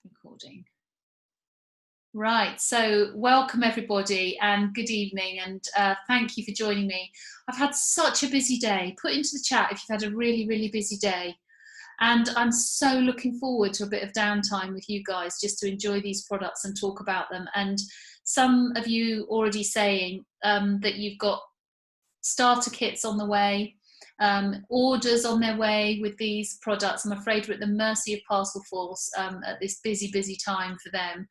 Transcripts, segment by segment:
Recording. Right, so welcome everybody and good evening, and thank you for joining me. I've had such a busy day. Put into the chat if you've had a really busy day, and I'm so looking forward to a bit of downtime with you guys just to enjoy these products and talk about them. And some of you already saying that you've got starter kits on the way, orders on their way with these products. I'm afraid we're at the mercy of Parcelforce at this busy time for them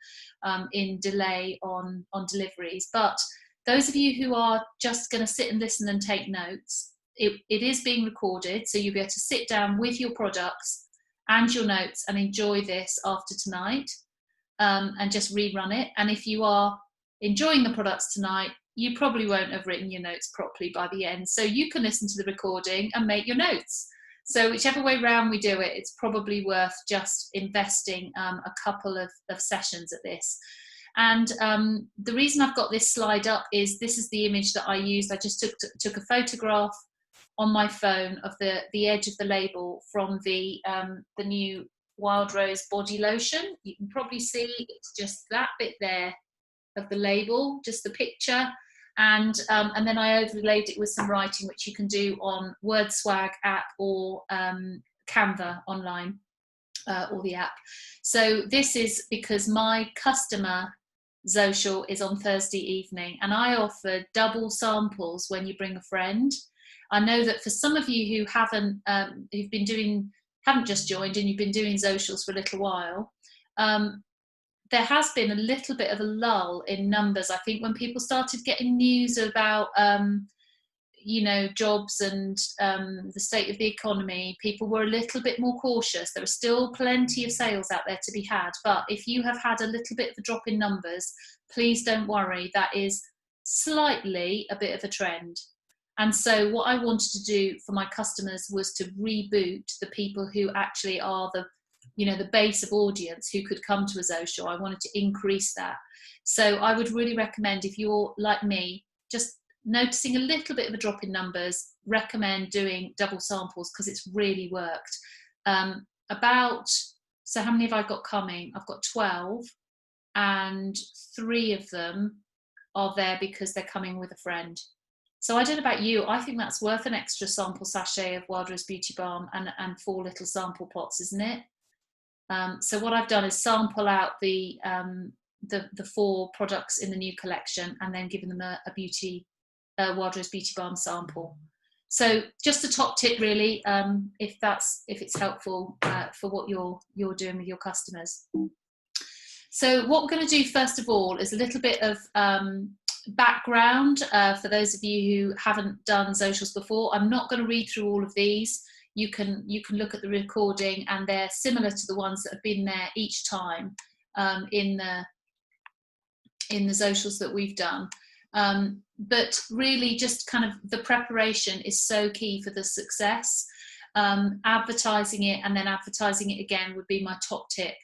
in delay on deliveries. But those of you who are just going to sit and listen and take notes, it is being recorded, so you'll be able to sit down with your products and your notes and enjoy this after tonight, and just rerun it. And if you are enjoying the products tonight, you probably won't have written your notes properly by the end, so you can listen to the recording and make your notes. So whichever way round we do it, it's probably worth just investing a couple of sessions at this. And the reason I've got this slide up is this is the image that I used. I just took a photograph on my phone of the edge of the label from the new Wild Rose body lotion. You can probably see it's just that bit there of the label, just the picture, and then I overlaid it with some writing, which you can do on WordSwag app or Canva online, or the app. So this is because my customer social is on Thursday evening, and I offer double samples when you bring a friend. I know that for some of you who haven't just joined and you've been doing socials for a little while, there has been a little bit of a lull in numbers. I think when people started getting news about, jobs and the state of the economy, people were a little bit more cautious. There are still plenty of sales out there to be had, but if you have had a little bit of a drop in numbers, please don't worry. That is slightly a bit of a trend. And so what I wanted to do for my customers was to reboot the people who actually are the base of audience who could come to a social. I wanted to increase that. So I would really recommend, if you're like me, just noticing a little bit of a drop in numbers, recommend doing double samples because it's really worked. So how many have I got coming? I've got 12, and 3 of them are there because they're coming with a friend. So I don't know about you, I think that's worth an extra sample sachet of Wild Rose Beauty Balm and 4 little sample pots, isn't it? So what I've done is sample out the 4 products in the new collection and then given them a Wild Rose Beauty Balm sample. So just a top tip really, if it's helpful for what you're doing with your customers. So what we're going to do first of all is a little bit of background for those of you who haven't done socials before. I'm not going to read through all of these. You can look at the recording, and they're similar to the ones that have been there each time in the socials that we've done. But really just kind of the preparation is so key for the success. Advertising it and then advertising it again would be my top tip.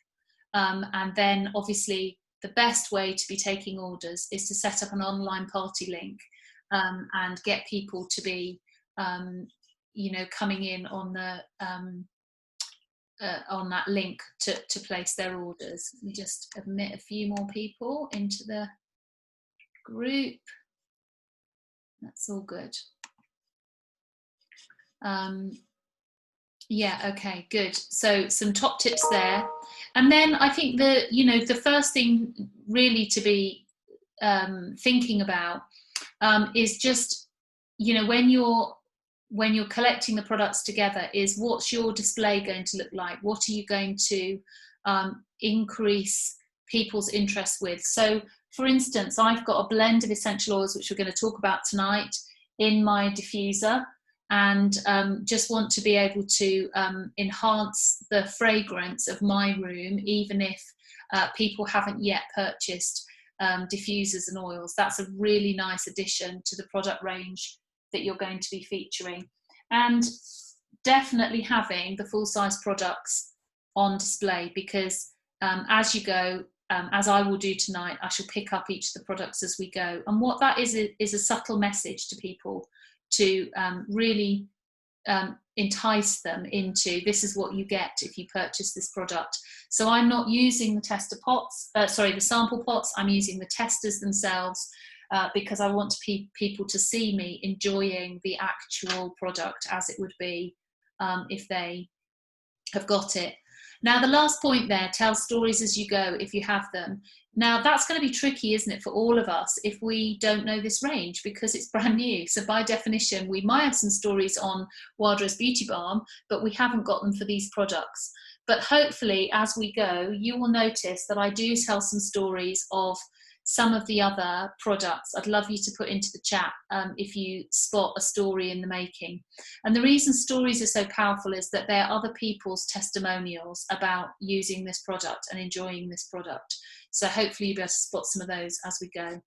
And then obviously the best way to be taking orders is to set up an online party link and get people to be coming in on the on that link to place their orders. Let me just admit a few more people into the group. That's all good. Yeah, okay, good. So some top tips there. And then I think the first thing really to be thinking about is just, when you're collecting the products together, is what's your display going to look like? What are you going to increase people's interest with? So for instance, I've got a blend of essential oils, which we're going to talk about tonight, in my diffuser, and just want to be able to enhance the fragrance of my room, even if people haven't yet purchased diffusers and oils. That's a really nice addition to the product range that you're going to be featuring. And definitely having the full-size products on display, because as you go, as I will do tonight, I shall pick up each of the products as we go. And what that is a subtle message to people to really entice them into, this is what you get if you purchase this product. So I'm not using the tester pots, the sample pots. I'm using the testers themselves, because I want people to see me enjoying the actual product as it would be if they have got it. Now, the last point there, tell stories as you go if you have them. Now, that's going to be tricky, isn't it, for all of us if we don't know this range, because it's brand new. So by definition, we might have some stories on Wild Rose Beauty Balm, but we haven't got them for these products. But hopefully, as we go, you will notice that I do tell some stories of some of the other products. I'd love you to put into the chat if you spot a story in the making. And the reason stories are so powerful is that they're other people's testimonials about using this product and enjoying this product. So hopefully you'll be able to spot some of those as we go.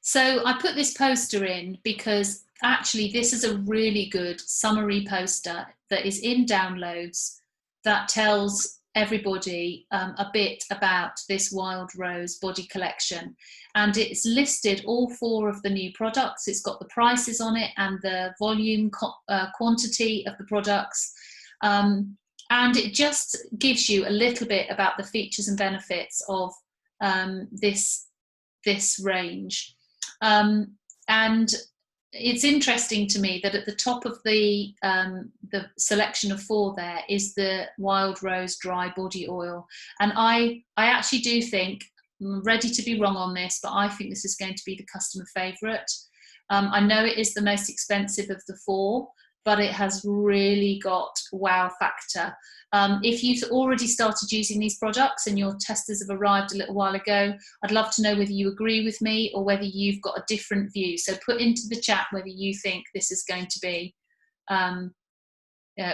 So I put this poster in because actually this is a really good summary poster that is in downloads that tells everybody a bit about this Wild Rose body collection, and it's listed all 4 of the new products. It's got the prices on it and the volume quantity of the products, and it just gives you a little bit about the features and benefits of this range. And it's interesting to me that at the top of the selection of 4 there is the Wild Rose dry body oil, and I actually do think, I'm ready to be wrong on this, but I think this is going to be the customer favourite. I know it is the most expensive of the 4, but it has really got wow factor. If you've already started using these products and your testers have arrived a little while ago, I'd love to know whether you agree with me or whether you've got a different view. So put into the chat whether you think this is going to be,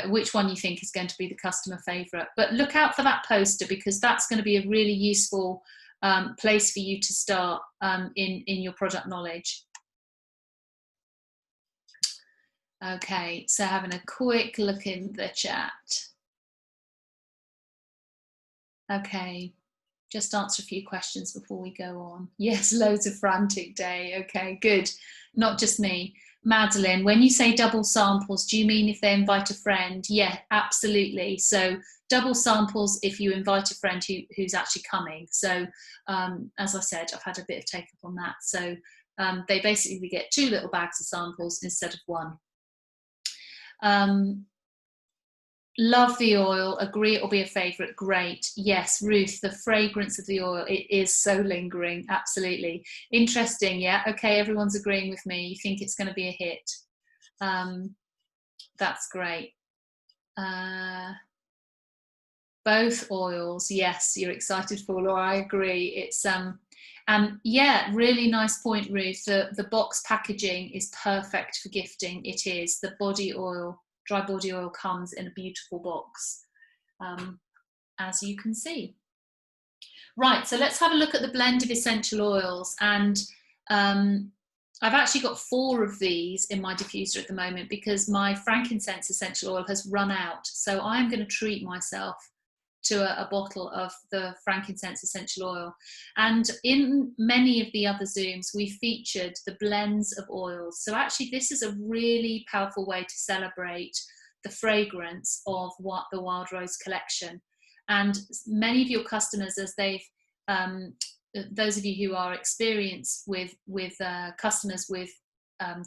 which one you think is going to be the customer favourite. But look out for that poster, because that's going to be a really useful place for you to start in your product knowledge. Okay, so having a quick look in the chat. Okay, just answer a few questions before we go on. Yes, loads of frantic day. Okay, good. Not just me. Madeline, when you say double samples, do you mean if they invite a friend? Yeah, absolutely. So double samples if you invite a friend who's actually coming. So as I said, I've had a bit of take up on that. So they basically get 2 little bags of samples instead of 1. Love the oil, agree it will be a favourite, great. Yes, Ruth, the fragrance of the oil, it is so lingering, absolutely. Interesting, yeah, okay, everyone's agreeing with me, you think it's going to be a hit. That's great. Both oils, yes, you're excited for, Laura, I agree. It's and yeah, really nice point, Ruth. The box packaging is perfect for gifting. It is. The body oil, dry body oil, comes in a beautiful box, as you can see. Right, so let's have a look at the blend of essential oils. And I've actually got 4 of these in my diffuser at the moment because my frankincense essential oil has run out. So I'm going to treat myself to a bottle of the frankincense essential oil. And in many of the other Zooms, we featured the blends of oils. So actually this is a really powerful way to celebrate the fragrance of what the Wild Rose collection. And many of your customers, as they've, those of you who are experienced with customers with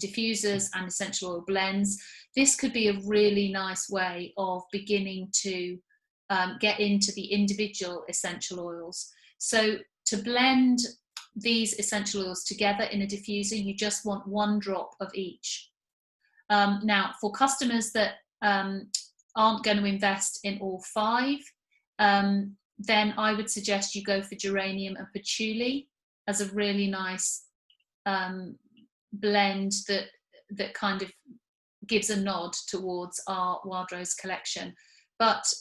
diffusers and essential oil blends, this could be a really nice way of beginning to get into the individual essential oils. So to blend these essential oils together in a diffuser, you just want 1 drop of each. Now, for customers that aren't going to invest in all 5, then I would suggest you go for geranium and patchouli as a really nice blend that kind of gives a nod towards our Wild Rose collection. But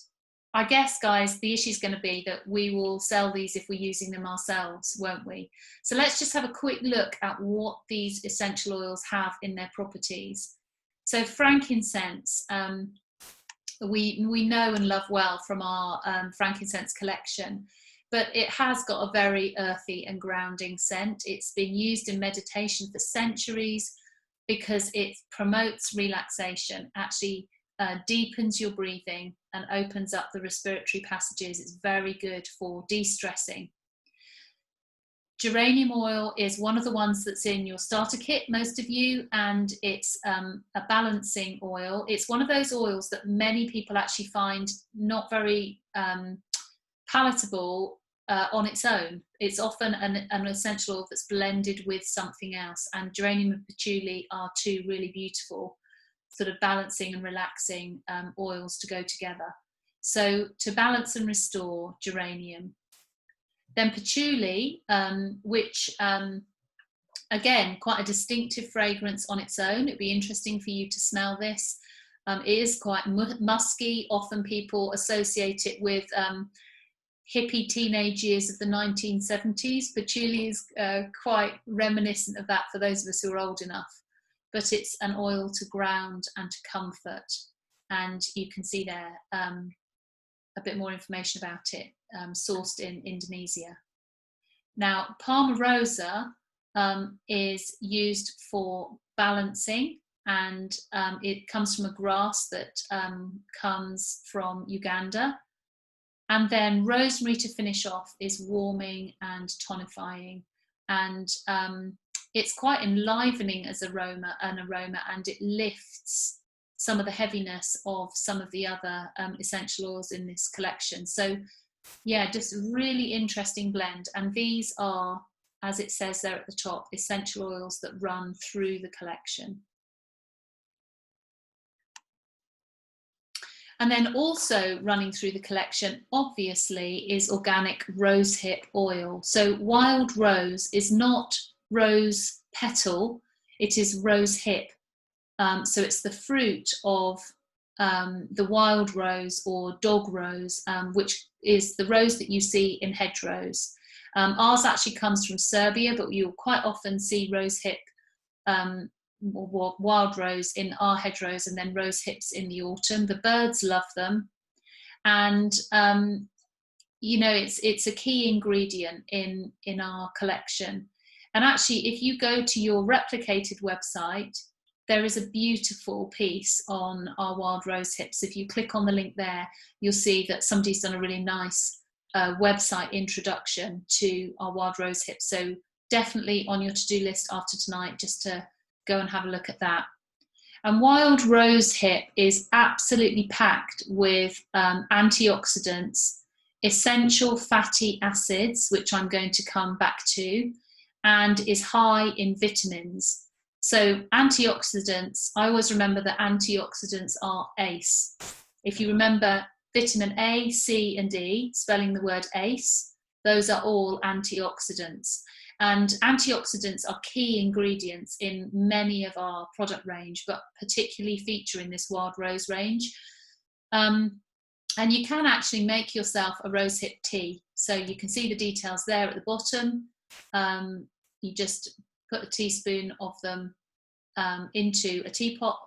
I guess, guys, the issue is going to be that we will sell these if we're using them ourselves, won't we? So let's just have a quick look at what these essential oils have in their properties. So frankincense, we know and love well from our frankincense collection, but it has got a very earthy and grounding scent. It's been used in meditation for centuries. because it promotes relaxation, actually deepens your breathing and opens up the respiratory passages. It's very good for de-stressing. Geranium oil is one of the ones that's in your starter kit, most of you, and it's a balancing oil. It's one of those oils that many people actually find not very palatable on its own. It's often an essential oil that's blended with something else, and geranium and patchouli are two really beautiful sort of balancing and relaxing oils to go together. So to balance and restore, geranium. Then patchouli, which again, quite a distinctive fragrance on its own. It'd be interesting for you to smell this. It is quite musky. Often people associate it with hippie teenage years of the 1970s. Patchouli is quite reminiscent of that for those of us who are old enough. But it's an oil to ground and to comfort. And you can see there a bit more information about it, sourced in Indonesia. Now, Palmarosa is used for balancing, and it comes from a grass that comes from Uganda. And then rosemary, to finish off, is warming and tonifying, and it's quite enlivening as an aroma, and it lifts some of the heaviness of some of the other essential oils in this collection. So yeah, just a really interesting blend. And these are, as it says there at the top, essential oils that run through the collection. And then also running through the collection, obviously, is organic rosehip oil. So wild rose is not rose petal, it is rosehip. So it's the fruit of the wild rose or dog rose, which is the rose that you see in hedgerows. Ours actually comes from Serbia, but you'll quite often see rosehip or wild rose in our hedgerows, and then rose hips in the autumn. The birds love them, and you know, it's a key ingredient in our collection. And actually, if you go to your replicated website, there is a beautiful piece on our wild rose hips. If you click on the link there, you'll see that somebody's done a really nice website introduction to our wild rose hips. So definitely on your to-do list after tonight, just to go and have a look at that. And wild rose hip is absolutely packed with antioxidants, essential fatty acids, which I'm going to come back to, and is high in vitamins. So antioxidants, I always remember that antioxidants are ACE. If you remember vitamin A, C and E, spelling the word ACE, those are all antioxidants. And antioxidants are key ingredients in many of our product range, but particularly feature in this wild rose range. And you can actually make yourself a rosehip tea. So you can see the details there at the bottom. You just put a teaspoon of them into a teapot,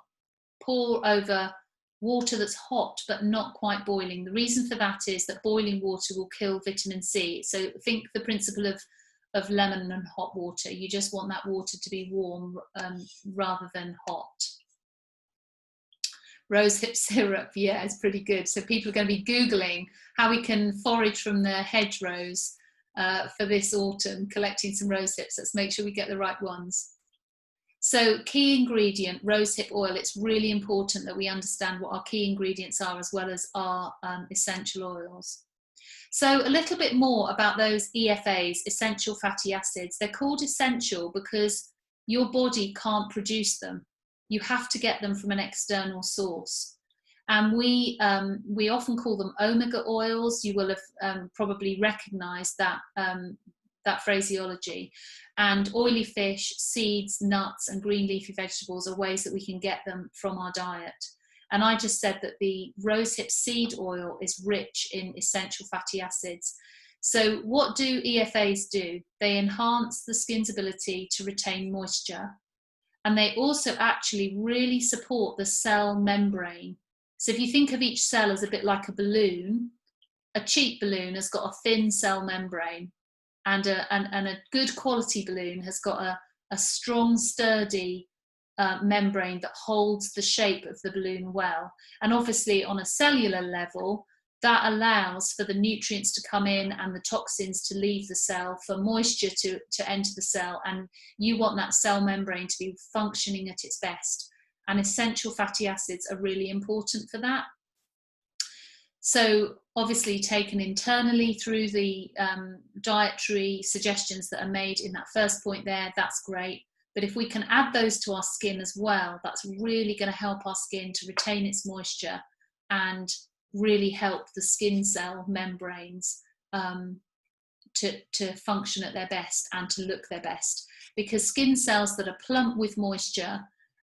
pour over water that's hot but not quite boiling. The reason for that is that boiling water will kill vitamin C. So think the principle of lemon and hot water. You just want that water to be warm rather than hot. Rosehip syrup, yeah, it's pretty good. So people are going to be Googling how we can forage from the hedgerows for this autumn, collecting some rosehips. Let's make sure we get the right ones. So key ingredient, rosehip oil. It's really important that we understand what our key ingredients are, as well as our essential oils. So a little bit more about those EFAs, essential fatty acids. They're called essential because your body can't produce them. You have to get them from an external source. And we often call them omega oils. You will have probably recognized that, that phraseology. And oily fish, seeds, nuts, and green leafy vegetables are ways that we can get them from our diet. And I just said that the rosehip seed oil is rich in essential fatty acids. So what do EFAs do? They enhance the skin's ability to retain moisture. And they also actually really support the cell membrane. So if you think of each cell as a bit like a balloon, a cheap balloon has got a thin cell membrane, and a good quality balloon has got a strong, sturdy membrane that holds the shape of the balloon well. And obviously on a cellular level, that allows for the nutrients to come in and the toxins to leave the cell, for moisture to enter the cell, and you want that cell membrane to be functioning at its best. And essential fatty acids are really important for that. So obviously taken internally through the dietary suggestions that are made in that first point there, that's great. But if we can add those to our skin as well, that's really going to help our skin to retain its moisture and really help the skin cell membranes to function at their best and to look their best. Because skin cells that are plump with moisture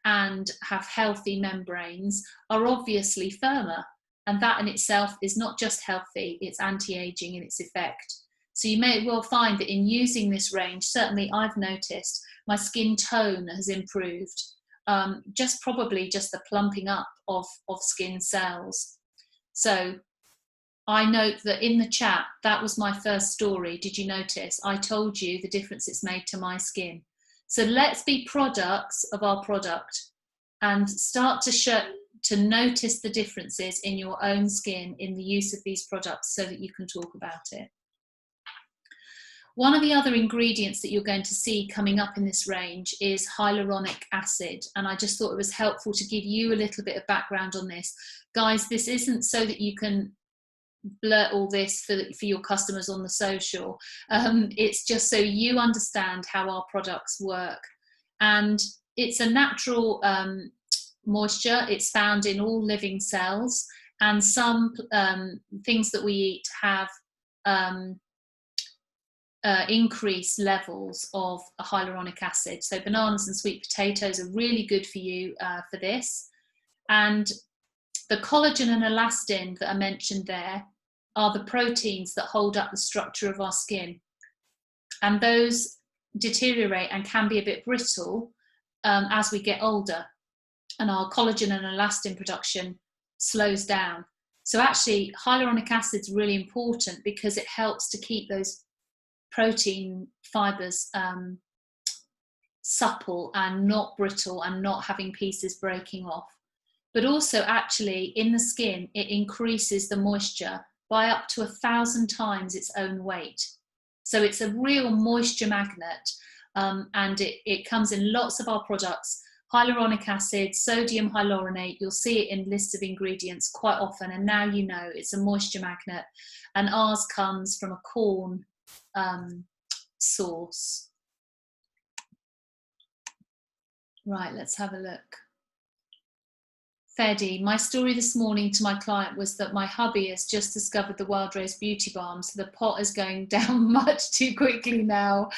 and have healthy membranes are obviously firmer. And that in itself is not just healthy, it's anti-aging in its effect. So you may well find that in using this range, certainly I've noticed my skin tone has improved, probably just the plumping up of skin cells. So I note that in the chat, that was my first story. Did you notice? I told you the difference it's made to my skin. So let's be products of our product and start to notice the differences in your own skin in the use of these products so that you can talk about it. One of the other ingredients that you're going to see coming up in this range is hyaluronic acid. And I just thought it was helpful to give you a little bit of background on this. Guys, this isn't so that you can blurt all this for your customers on the social. It's just so you understand how our products work. And it's a natural moisture. It's found in all living cells. And some things that we eat have increased levels of hyaluronic acid. So bananas and sweet potatoes are really good for you for this. And the collagen and elastin that are mentioned there are the proteins that hold up the structure of our skin. And those deteriorate and can be a bit brittle as we get older. And our collagen and elastin production slows down. So actually hyaluronic acid is really important because it helps to keep those protein fibers supple and not brittle and not having pieces breaking off. But also actually in the skin, it increases the moisture by up to 1,000 times its own weight. So it's a real moisture magnet, and it comes in lots of our products. Hyaluronic acid, sodium hyaluronate, you'll see it in lists of ingredients quite often, and now you know it's a moisture magnet, and ours comes from a corn source. Right, let's have a look. Fedi, my story this morning to my client was that my hubby has just discovered the Wild Rose Beauty Balm, so the pot is going down much too quickly now.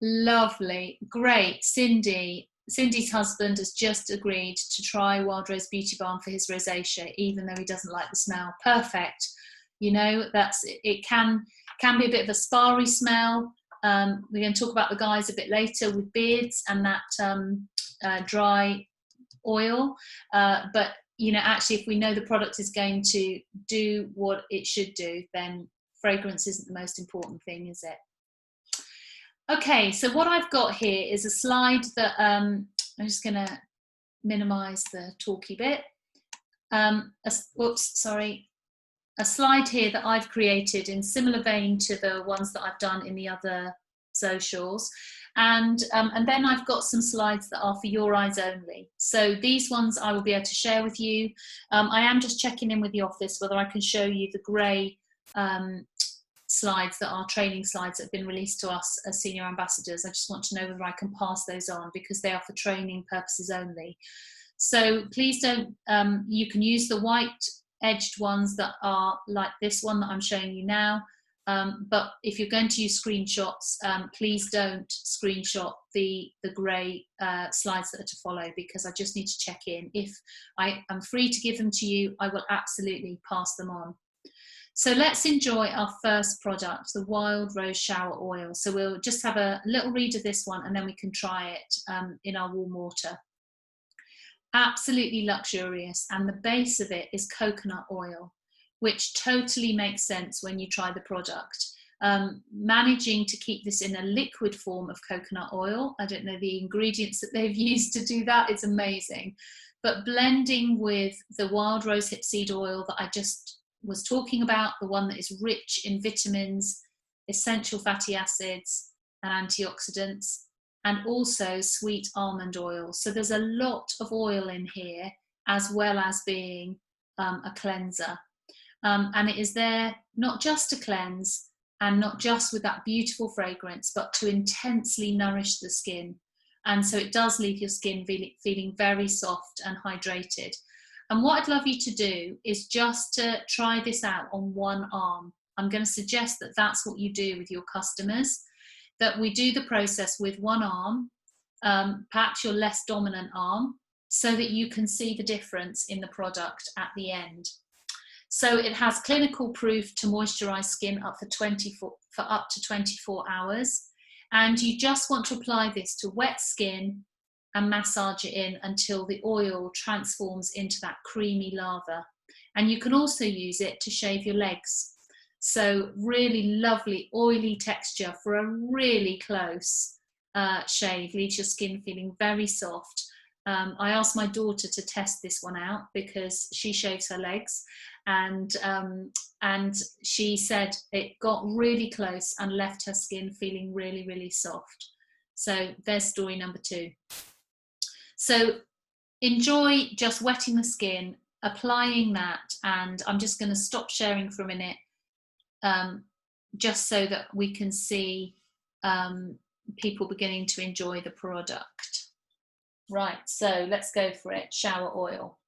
Lovely, great. Cindy's husband has just agreed to try Wild Rose Beauty Balm for his rosacea, even though he doesn't like the smell. Perfect. You know, it can be a bit of a sparry smell. We're going to talk about the guys a bit later with beards and that dry oil, but you know, actually if we know the product is going to do what it should do, then fragrance isn't the most important thing, is it? Okay, so what I've got here is a slide that I'm just going to minimize the talky bit. A slide here that I've created in similar vein to the ones that I've done in the other socials. And then I've got some slides that are for your eyes only. So these ones I will be able to share with you. I am just checking in with the office whether I can show you the grey slides that are training slides that have been released to us as senior ambassadors. I just want to know whether I can pass those on because they are for training purposes only. So please don't, you can use the white edged ones that are like this one that I'm showing you now. But if you're going to use screenshots, please don't screenshot the grey slides that are to follow, because I just need to check in. If I am free to give them to you, I will absolutely pass them on. So let's enjoy our first product, the Wild Rose Shower Oil. So we'll just have a little read of this one and then we can try it in our warm water. Absolutely luxurious, and the base of it is coconut oil, which totally makes sense when you try the product. Managing to keep this in a liquid form of coconut oil. I don't know the ingredients that they've used to do that, it's amazing. But blending with the wild rosehip seed oil that I just was talking about, the one that is rich in vitamins, essential fatty acids and antioxidants, and also sweet almond oil. So there's a lot of oil in here, as well as being a cleanser. And it is there not just to cleanse, and not just with that beautiful fragrance, but to intensely nourish the skin. And so it does leave your skin feeling very soft and hydrated. And what I'd love you to do is just to try this out on one arm. I'm going to suggest that that's what you do with your customers, that we do the process with one arm, perhaps your less dominant arm, so that you can see the difference in the product at the end. So it has clinical proof to moisturize skin up for up to 24 hours. And you just want to apply this to wet skin and massage it in until the oil transforms into that creamy lather. And you can also use it to shave your legs. So really lovely oily texture for a really close shave, leaves your skin feeling very soft. I asked my daughter to test this one out because she shaves her legs, and she said it got really close and left her skin feeling really, really soft. So there's story number 2. So enjoy just wetting the skin, applying that, and I'm just going to stop sharing for a minute, just so that we can see people beginning to enjoy the product. Right, so let's go for it. Shower oil.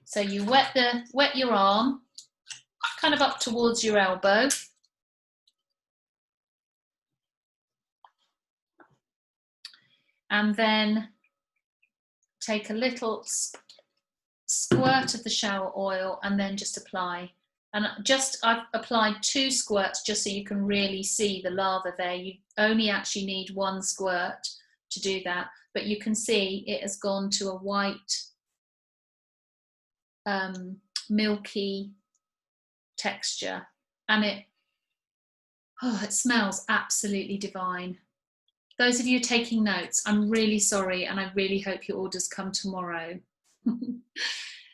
So you wet your arm, kind of up towards your elbow. And then take a little squirt of the shower oil and then just apply. And I've applied 2 squirts just so you can really see the lather there. You only actually need 1 squirt to do that, but you can see it has gone to a white, milky texture, and it smells absolutely divine. Those of you taking notes, I'm really sorry, and I really hope your orders come tomorrow.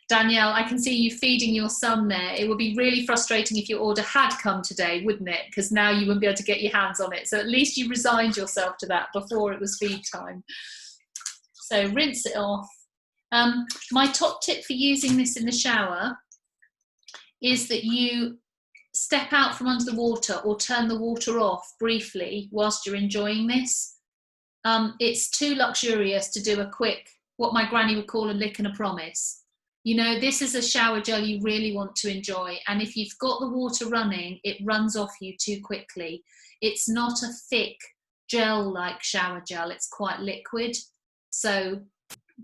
Danielle, I can see you feeding your son there. It would be really frustrating if your order had come today, wouldn't it? Because now you wouldn't be able to get your hands on it. So at least you resigned yourself to that before it was feed time. So rinse it off. My top tip for using this in the shower is that you step out from under the water or turn the water off briefly whilst you're enjoying this. It's too luxurious to do a quick, what my granny would call a lick and a promise. You know, this is a shower gel you really want to enjoy, and if you've got the water running, it runs off you too quickly. It's not a thick gel-like shower gel, it's quite liquid. So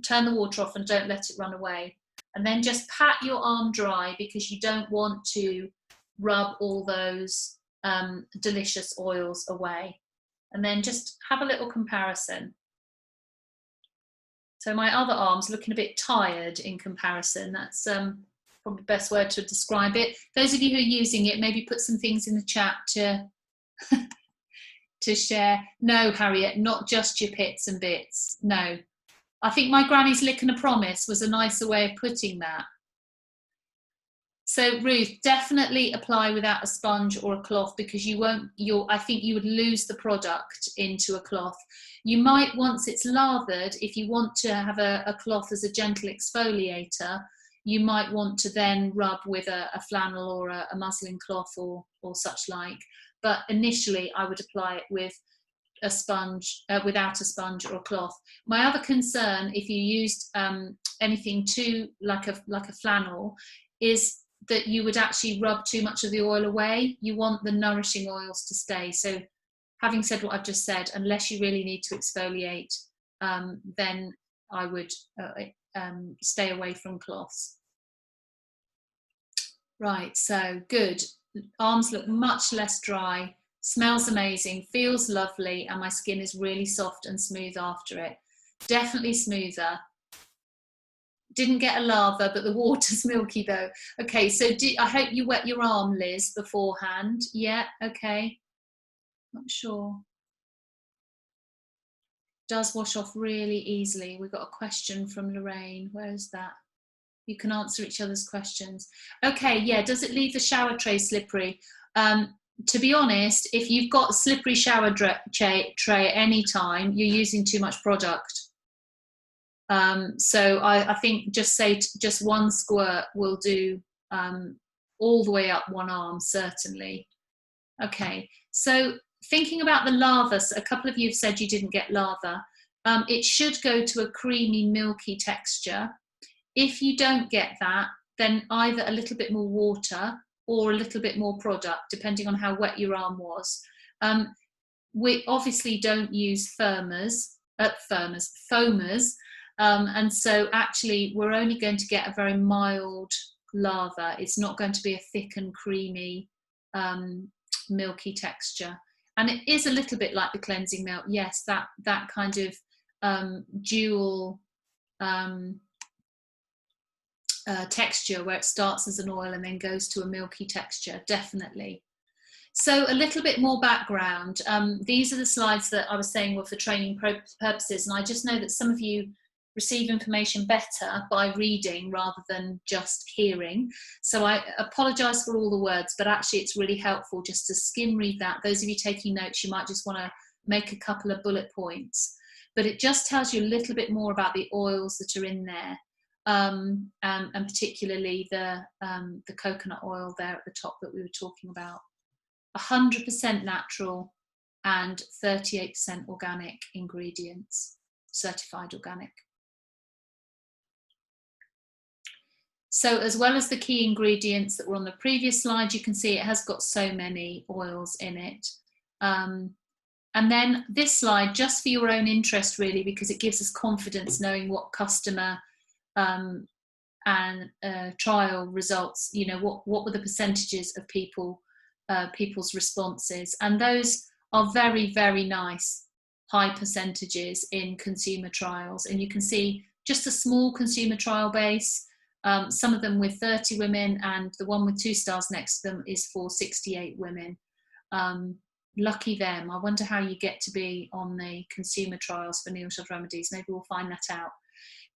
turn the water off and don't let it run away. And then just pat your arm dry, because you don't want to rub all those delicious oils away. And then just have a little comparison. So my other arm's looking a bit tired in comparison. That's probably the best word to describe it. Those of you who are using it, maybe put some things in the chat to share. No, Harriet, not just your pits and bits. No. I think my granny's lick and a promise was a nicer way of putting that. So Ruth, definitely apply without a sponge or a cloth, because I think you would lose the product into a cloth. You might, once it's lathered, if you want to have a cloth as a gentle exfoliator, you might want to then rub with a flannel or a muslin cloth or such like. But initially I would apply it with a sponge, without a sponge or a cloth. My other concern, if you used anything too like a flannel, is that you would actually rub too much of the oil away. You want the nourishing oils to stay. So having said what I've just said, unless you really need to exfoliate, then I would stay away from cloths. Right, so good. Arms look much less dry, smells amazing, feels lovely, and my skin is really soft and smooth after it. Definitely smoother. Didn't get a lather, but the water's milky though. Okay, so I hope you wet your arm, Liz, beforehand. Yeah, okay. Not sure. Does wash off really easily. We've got a question from Lorraine. Where is that? You can answer each other's questions. Okay, yeah, does it leave the shower tray slippery? To be honest, if you've got a slippery shower tray at any time, you're using too much product. So I think just one squirt will do all the way up one arm, certainly. Okay, so thinking about the lather, a couple of you have said you didn't get lather. It should go to a creamy, milky texture. If you don't get that, then either a little bit more water or a little bit more product, depending on how wet your arm was. We obviously don't use foamers, and so actually we're only going to get a very mild lather. It's not going to be a thick and creamy, milky texture. And it is a little bit like the cleansing milk. Yes, that kind of dual texture where it starts as an oil and then goes to a milky texture, definitely. So a little bit more background. These are the slides that I was saying were for training purposes, and I just know that some of you receive information better by reading rather than just hearing. So I apologise for all the words, but actually it's really helpful just to skim read that. Those of you taking notes, you might just want to make a couple of bullet points. But it just tells you a little bit more about the oils that are in there. And particularly the coconut oil there at the top that we were talking about. 100% natural and 38% organic ingredients, certified organic. So as well as the key ingredients that were on the previous slide, you can see it has got so many oils in it. And then this slide, just for your own interest really, because it gives us confidence knowing what customer and trial results, you know, what were the percentages of people's responses, and those are very, very nice high percentages in consumer trials. And you can see just a small consumer trial base, some of them with 30 women, and the one with 2 stars next to them is for 68 women. Lucky them. I wonder how you get to be on the consumer trials for Nealshield Remedies. Maybe we'll find that out.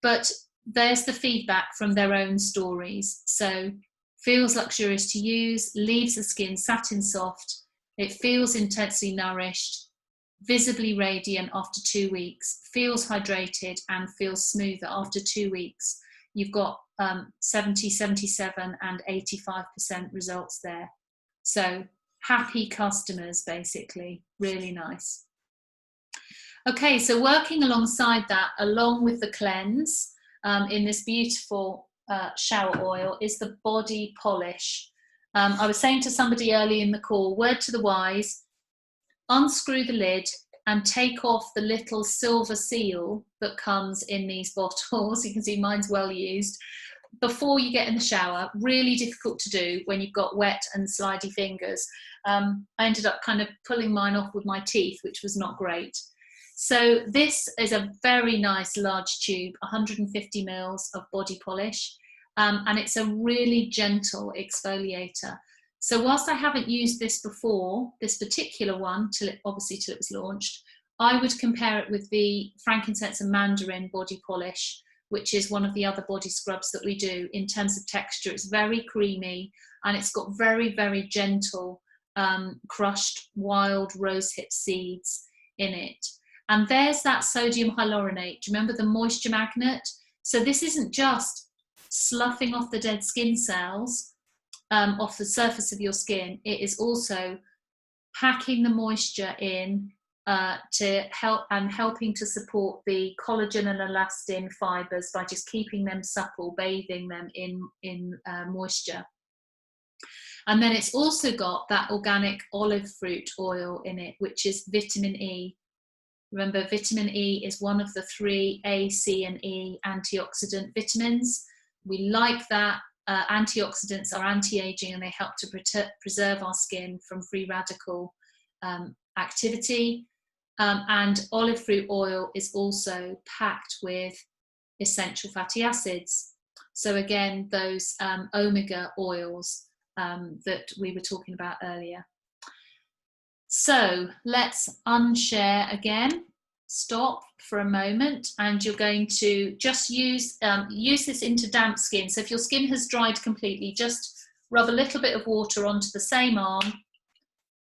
But there's the feedback from their own stories. So feels luxurious to use, leaves the skin satin soft, it feels intensely nourished, visibly radiant after 2 weeks, feels hydrated and feels smoother after 2 weeks. You've got 70, 77 and 85% results there. So happy customers, basically, really nice. Okay, so working alongside that, along with the cleanse, in this beautiful shower oil, is the body polish. I was saying to somebody early in the call, word to the wise, unscrew the lid and take off the little silver seal that comes in these bottles. You can see mine's well used. Before you get in the shower, really difficult to do when you've got wet and slidey fingers. I ended up kind of pulling mine off with my teeth, which was not great. So this is a very nice large tube, 150 mils of body polish, and it's a really gentle exfoliator. So whilst I haven't used this before, this particular one, obviously till it was launched, I would compare it with the frankincense and mandarin body polish, which is one of the other body scrubs that we do. In terms of texture, it's very creamy and it's got very, very gentle crushed wild rosehip seeds in it. And there's that sodium hyaluronate. Do you remember the moisture magnet? So this isn't just sloughing off the dead skin cells off the surface of your skin. It is also packing the moisture in to help and helping to support the collagen and elastin fibers by just keeping them supple, bathing them in moisture. And then it's also got that organic olive fruit oil in it, which is vitamin E. Remember, vitamin E is one of the 3 A, C and E antioxidant vitamins. We like that. Antioxidants are anti-aging and they help to preserve our skin from free radical activity. And olive fruit oil is also packed with essential fatty acids. So again, those omega oils that we were talking about earlier. So let's unshare again. Stop for a moment, and you're going to just use this into damp skin. So if your skin has dried completely, just rub a little bit of water onto the same arm,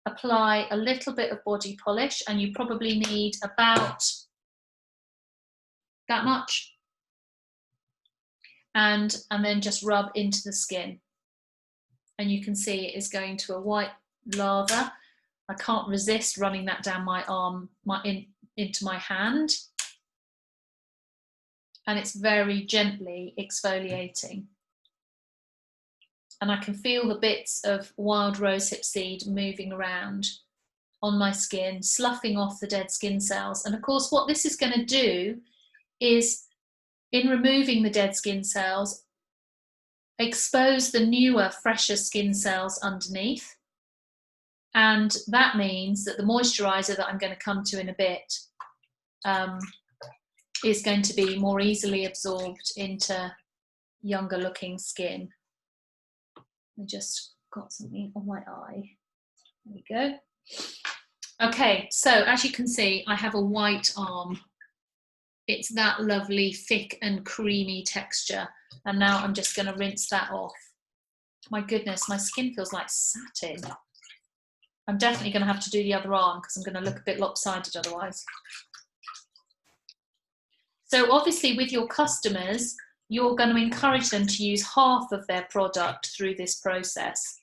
apply a little bit of body polish, and you probably need about that much, and then just rub into the skin. And you can see it is going to a white lather. I can't resist running that down my arm, into my hand. And it's very gently exfoliating. And I can feel the bits of wild rosehip seed moving around on my skin, sloughing off the dead skin cells. And of course, what this is going to do is, in removing the dead skin cells, expose the newer, fresher skin cells underneath. And that means that the moisturiser that I'm going to come to in a bit is going to be more easily absorbed into younger looking skin. I just got something on my eye. There we go. Okay, so as you can see, I have a white arm. It's that lovely, thick and creamy texture. And now I'm just going to rinse that off. My goodness, my skin feels like satin. I'm definitely going to have to do the other arm because I'm going to look a bit lopsided otherwise. So obviously with your customers, you're going to encourage them to use half of their product through this process,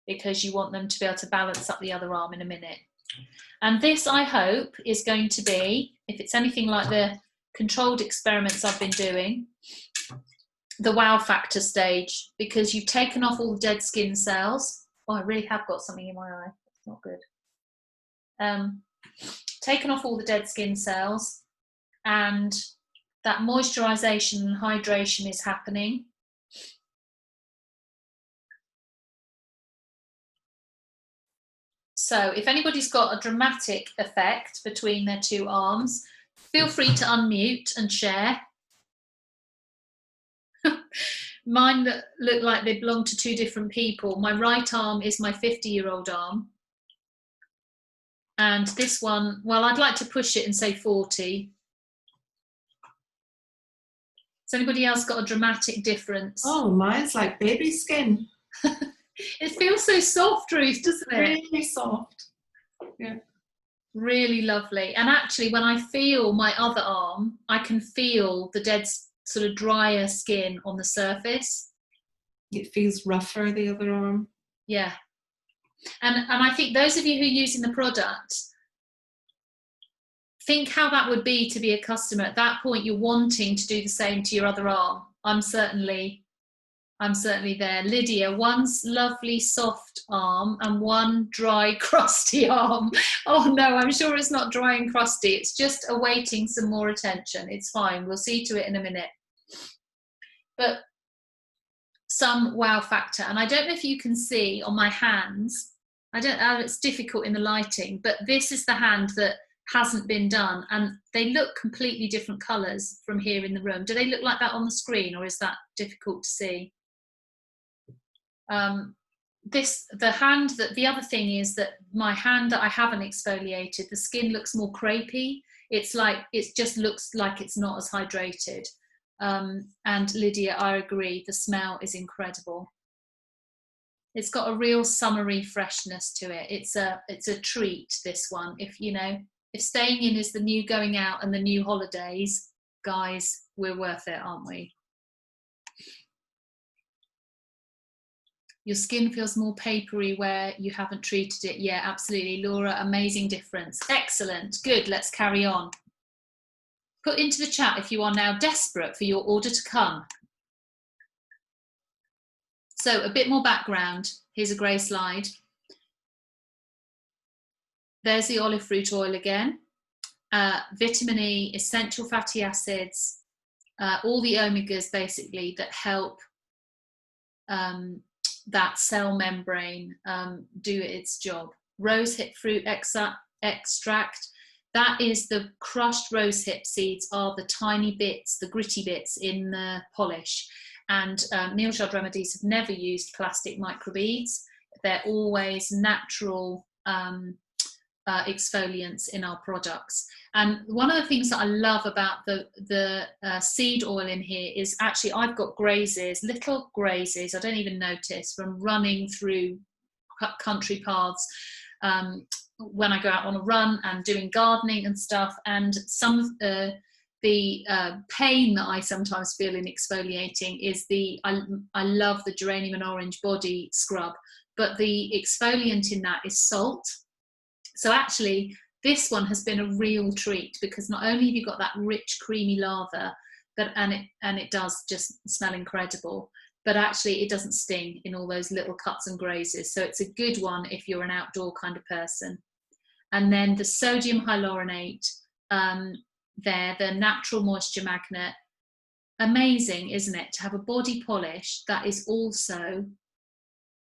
because you want them to be able to balance up the other arm in a minute. And this, I hope, is going to be, if it's anything like the controlled experiments I've been doing, the wow factor stage, because you've taken off all the dead skin cells. Oh, I really have got something in my eye. It's not good. Taken off all the dead skin cells, and that moisturization and hydration is happening. So if anybody's got a dramatic effect between their two arms, feel free to unmute and share. Mine look like they belong to two different people. My right arm is my 50-year-old arm. And this one, well, I'd like to push it and say 40. Has anybody else got a dramatic difference? Oh, mine's like baby skin. It feels so soft, Ruth, doesn't it? Really soft. Yeah. Really lovely. And actually, when I feel my other arm, I can feel the dead sort of drier skin on the surface. It feels rougher, the other arm. Yeah. And I think those of you who are using the product, think how that would be to be a customer. At that point, you're wanting to do the same to your other arm. I'm certainly there. Lydia, one's lovely soft arm and one dry, crusty arm. Oh no, I'm sure it's not dry and crusty. It's just awaiting some more attention. It's fine. We'll see to it in a minute. But some wow factor. And I don't know if you can see on my hands, I don't know, it's difficult in the lighting, but this is the hand that hasn't been done. And they look completely different colours from here in the room. Do they look like that on the screen, or is that difficult to see? The other thing is that my hand that I haven't exfoliated, the skin looks more crepey. It's like, it just looks like it's not as hydrated. And Lydia, I agree, the smell is incredible. It's got a real summery freshness to it. It's a treat, this one. If staying in is the new going out and the new holidays, guys, we're worth it, aren't we? Your skin feels more papery where you haven't treated it. Yeah, absolutely. Laura, amazing difference. Excellent. Good. Let's carry on. Put into the chat if you are now desperate for your order to come. So a bit more background. Here's a grey slide. There's the olive fruit oil again. Vitamin E, essential fatty acids, all the omegas basically that help that cell membrane do its job. Rosehip fruit extract, that is the crushed rosehip seeds are the tiny bits, the gritty bits in the polish. And Neil Judd Remedies have never used plastic microbeads. They're always natural exfoliants in our products. And one of the things that I love about the seed oil in here is actually I've got grazes, little grazes, I don't even notice, from running through country paths when I go out on a run and doing gardening and stuff. And some of the pain that I sometimes feel in exfoliating is I love the geranium and orange body scrub, but the exfoliant in that is salt. So actually this one has been a real treat, because not only have you got that rich creamy lather, and it does just smell incredible, but actually it doesn't sting in all those little cuts and grazes. So it's a good one if you're an outdoor kind of person. And then the sodium hyaluronate, the natural moisture magnet. Amazing, isn't it, to have a body polish that is also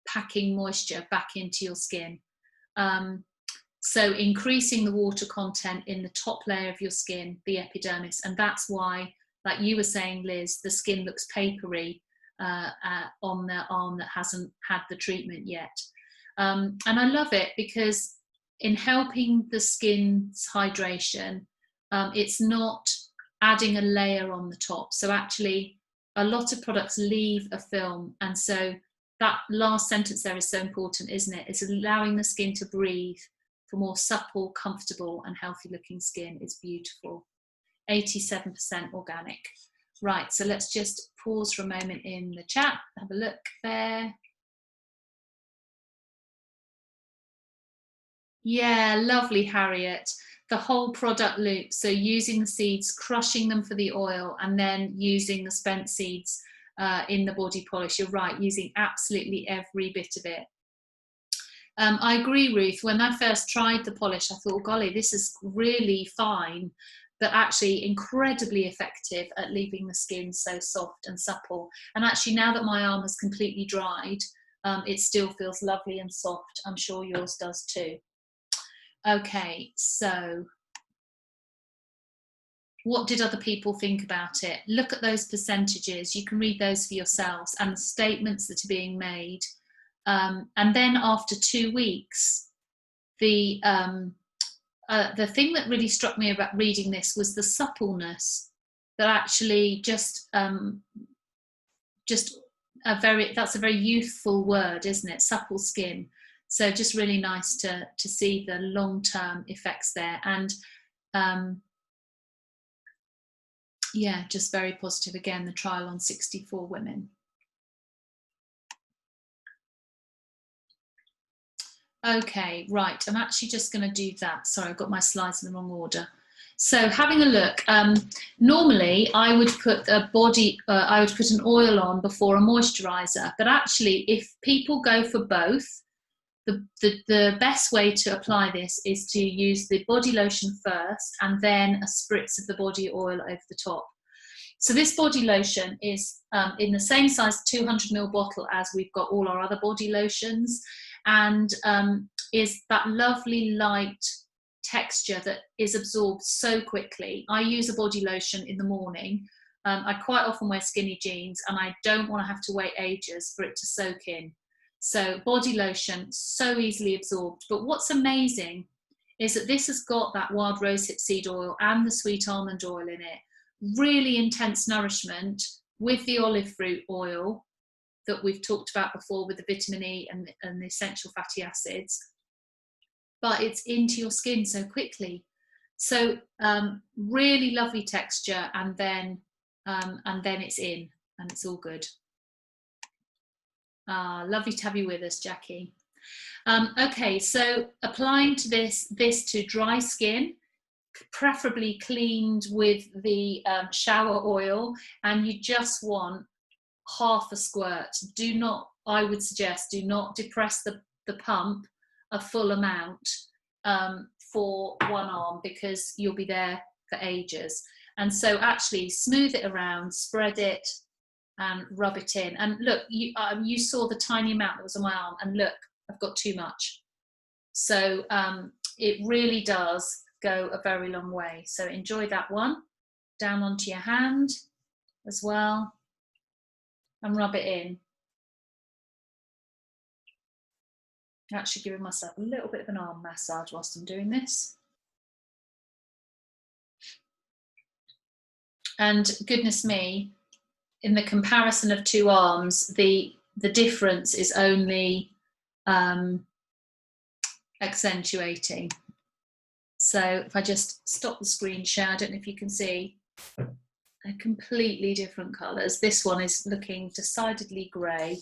packing moisture back into your skin. So increasing the water content in the top layer of your skin, the epidermis, and that's why, like you were saying, Liz, the skin looks papery on the arm that hasn't had the treatment yet. And I love it because in helping the skin's hydration, it's not adding a layer on the top. So actually a lot of products leave a film, and so that last sentence there is so important, isn't it? It's allowing the skin to breathe for more supple, comfortable and healthy looking skin. Is beautiful. 87% organic. Right, so let's just pause for a moment in the chat, have a look there. Yeah, lovely, Harriet. The whole product loop, so using the seeds, crushing them for the oil, and then using the spent seeds in the body polish. You're right, using absolutely every bit of it. I agree, Ruth. When I first tried the polish, I thought, oh, golly, this is really fine, but actually incredibly effective at leaving the skin so soft and supple. And actually, now that my arm has completely dried, it still feels lovely and soft. I'm sure yours does too. Okay, so what did other people think about it? Look at those percentages. You can read those for yourselves, and the statements that are being made. And then after 2 weeks, the thing that really struck me about reading this was the suppleness, that actually that's a very youthful word, isn't it? Supple skin. So just really nice to see the long-term effects there. And yeah, just very positive. Again, the trial on 64 women. Okay, right, I'm actually just going to do that. Sorry, I've got my slides in the wrong order. So having a look, normally I would put an oil on before a moisturizer, but actually if people go for both, the best way to apply this is to use the body lotion first and then a spritz of the body oil over the top. So this body lotion is in the same size 200ml bottle as we've got all our other body lotions, and is that lovely light texture that is absorbed so quickly. I use a body lotion in the morning. I quite often wear skinny jeans and I don't want to have to wait ages for it to soak in. So body lotion, so easily absorbed. But what's amazing is that this has got that wild rosehip seed oil and the sweet almond oil in it. Really intense nourishment with the olive fruit oil that we've talked about before with the vitamin E and the essential fatty acids. But it's into your skin so quickly. So really lovely texture, and then it's in and it's all good. Lovely to have you with us, Jackie. Okay, so applying to this to dry skin, preferably cleaned with the shower oil, and you just want half a squirt. Do not, I would suggest, do not depress the pump a full amount for one arm, because you'll be there for ages. And so actually smooth it around, spread it and rub it in. And look, you saw the tiny amount that was on my arm, and look, I've got too much. So it really does go a very long way. So enjoy that one. Down onto your hand as well, and rub it in. Actually giving myself a little bit of an arm massage whilst I'm doing this. And goodness me, in the comparison of two arms, the difference is only accentuating. So if I just stop the screen share, I don't know if you can see, they're completely different colours. This one is looking decidedly grey.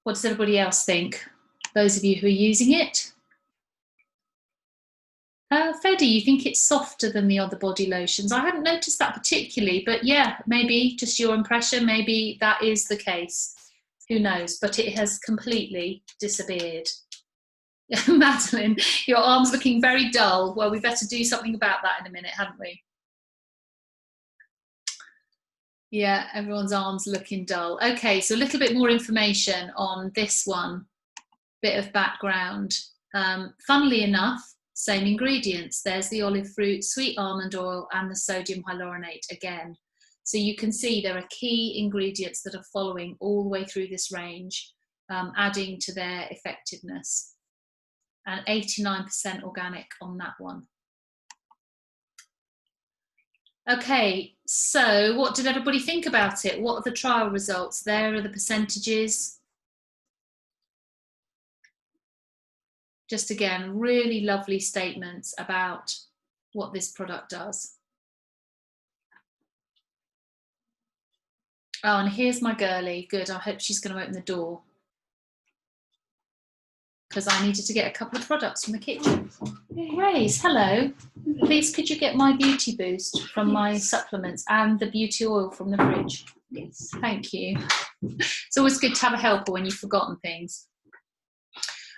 What does everybody else think? Those of you who are using it? Fedi, you think it's softer than the other body lotions? I haven't noticed that particularly, but yeah, maybe just your impression, maybe that is the case. Who knows? But it has completely disappeared. Madeline, your arm's looking very dull. Well, we better do something about that in a minute, haven't we? Yeah, everyone's arms looking dull. Okay, so a little bit more information on this one, bit of background. Funnily enough, same ingredients. There's the olive fruit, sweet almond oil, and the sodium hyaluronate again. So you can see there are key ingredients that are following all the way through this range, adding to their effectiveness. And 89% organic on that one. Okay, so what did everybody think about it? What are the trial results? There are the percentages. Just again, really lovely statements about what this product does. Oh, and here's my girlie. Good, I hope she's going to open the door, because I needed to get a couple of products from the kitchen. Grace, hello. Please, could you get my beauty boost from my supplements and the beauty oil from the fridge? Yes. Thank you. It's always good to have a helper when you've forgotten things.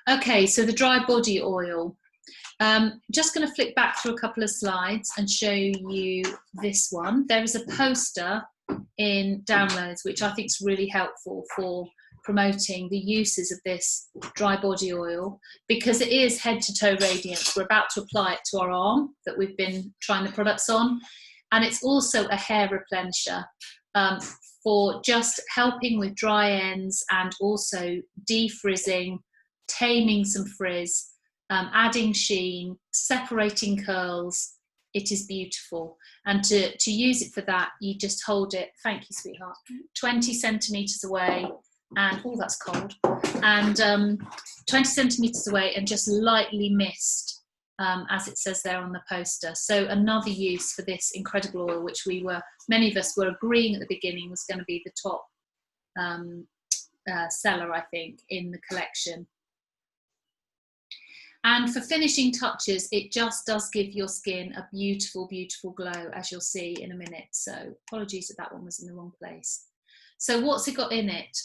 Okay, so the dry body oil. Just going to flick back through a couple of slides and show you this one. There is a poster in downloads, which I think is really helpful for promoting the uses of this dry body oil, because it is head to toe radiance. We're about to apply it to our arm that we've been trying the products on, and it's also a hair replenisher for just helping with dry ends and also defrizzing, taming some frizz, adding sheen, separating curls. It is beautiful. And to use it for that, you just hold it, thank you sweetheart, 20 centimetres away, and oh, that's cold, and 20 centimetres away, and just lightly mist, as it says there on the poster. So another use for this incredible oil, which many of us were agreeing at the beginning was going to be the top seller, I think, in the collection. And for finishing touches, it just does give your skin a beautiful, beautiful glow, as you'll see in a minute. So apologies that that one was in the wrong place. So what's it got in it?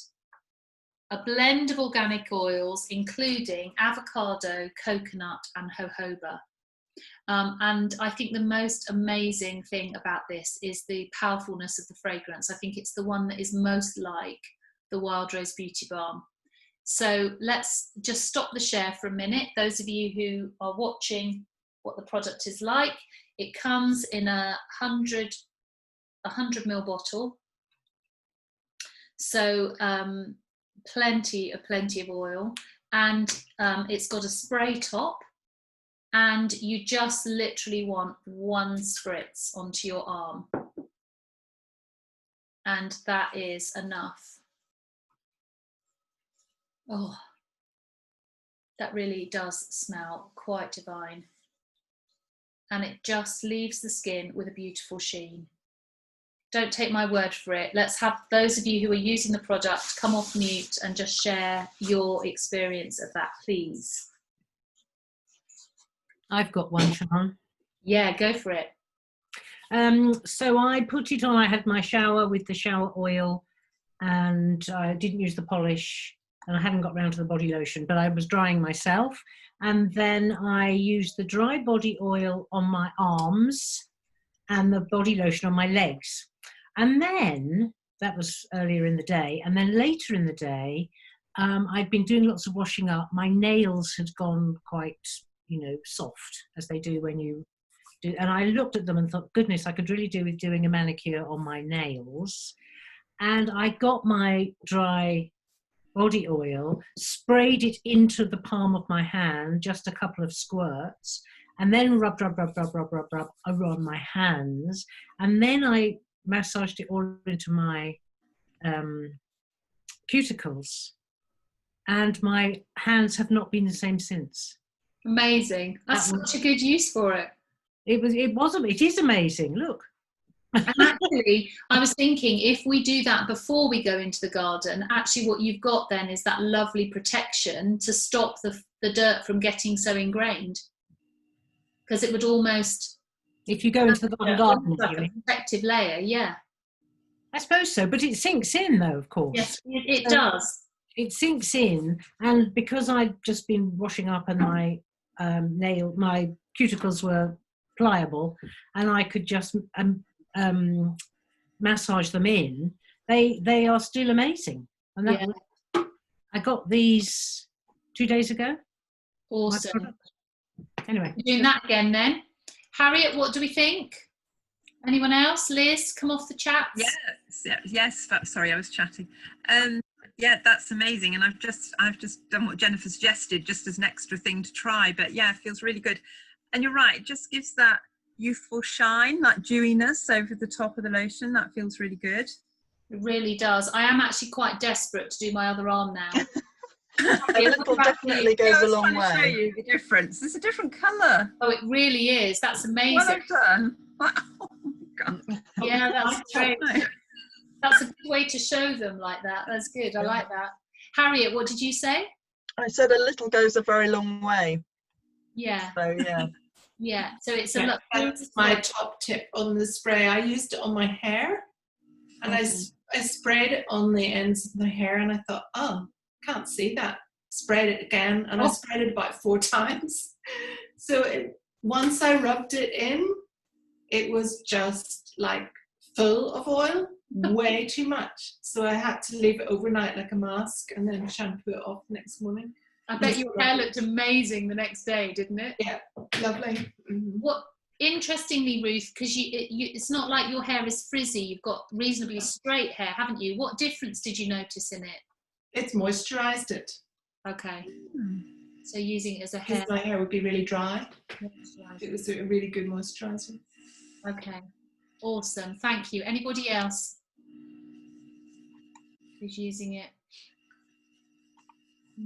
A blend of organic oils, including avocado, coconut, and jojoba. And I think the most amazing thing about this is the powerfulness of the fragrance. I think it's the one that is most like the Wild Rose Beauty Balm. So let's just stop the share for a minute. Those of you who are watching what the product is like, it comes in a 100 ml bottle. So plenty of oil, and it's got a spray top, and you just literally want one spritz onto your arm, and that is enough. Oh, that really does smell quite divine, and it just leaves the skin with a beautiful sheen. Don't take my word for it. Let's have those of you who are using the product come off mute and just share your experience of that, please. I've got one, Sian. Yeah, go for it. So I put it on, I had my shower with the shower oil, and I didn't use the polish, and I hadn't got round to the body lotion, but I was drying myself. And then I used the dry body oil on my arms and the body lotion on my legs. And then, that was earlier in the day, and then later in the day, I'd been doing lots of washing up. My nails had gone quite soft as they do when you do. And I looked at them and thought, goodness, I could really do with doing a manicure on my nails. And I got my dry body oil, sprayed it into the palm of my hand, just a couple of squirts, and then rub around my hands. And then I massaged it all into my cuticles. And my hands have not been the same since. Amazing. That's such a good use for it. It is amazing. Look. And actually, I was thinking, if we do that before we go into the garden, actually what you've got then is that lovely protection to stop the dirt from getting so ingrained. Because it would almost... If you go into the garden, like a protective layer, yeah. I suppose so, but it sinks in though, of course. Yes, it does. It sinks in, and because I'd just been washing up and my my cuticles were pliable, and I could just massage them in, they are still amazing. And that I got these 2 days ago. Awesome. Anyway, We're doing that again then. Harriet, what do we think? Anyone else? Liz, come off the chat. Yes. Sorry, I was chatting. Yeah, that's amazing, and I've just done what Jennifer suggested, just as an extra thing to try. But yeah, it feels really good. And you're right, it just gives that youthful shine, that dewiness over the top of the lotion. That feels really good. It really does. I am actually quite desperate to do my other arm now. A little definitely goes a long way. Show you the difference. It's a different colour. Oh, it really is. That's amazing. Well done. Oh my God. Yeah, that's great. That's a good way to show them like that. That's good. I like that. Harriet, what did you say? I said a little goes a very long way. Yeah. So yeah. Yeah. So it's a Yeah, look. that's my top tip on the spray. I used it on my hair, and I sprayed it on the ends of my hair, and I thought, oh, can't see that. Sprayed it again, and I sprayed it about 4 times. So once I rubbed it in, it was just like full of oil, way too much. So I had to leave it overnight like a mask and then shampoo it off next morning. I bet your hair looked amazing the next day, didn't it? Yeah, lovely. Mm-hmm. What, interestingly, Ruth, because it's not like your hair is frizzy, you've got reasonably straight hair, haven't you? What difference did you notice in it? It's moisturised it. Okay. So using it as a hair. Because my hair would be really dry. It was a really good moisturiser. Okay. Awesome. Thank you. Anybody else who's using it?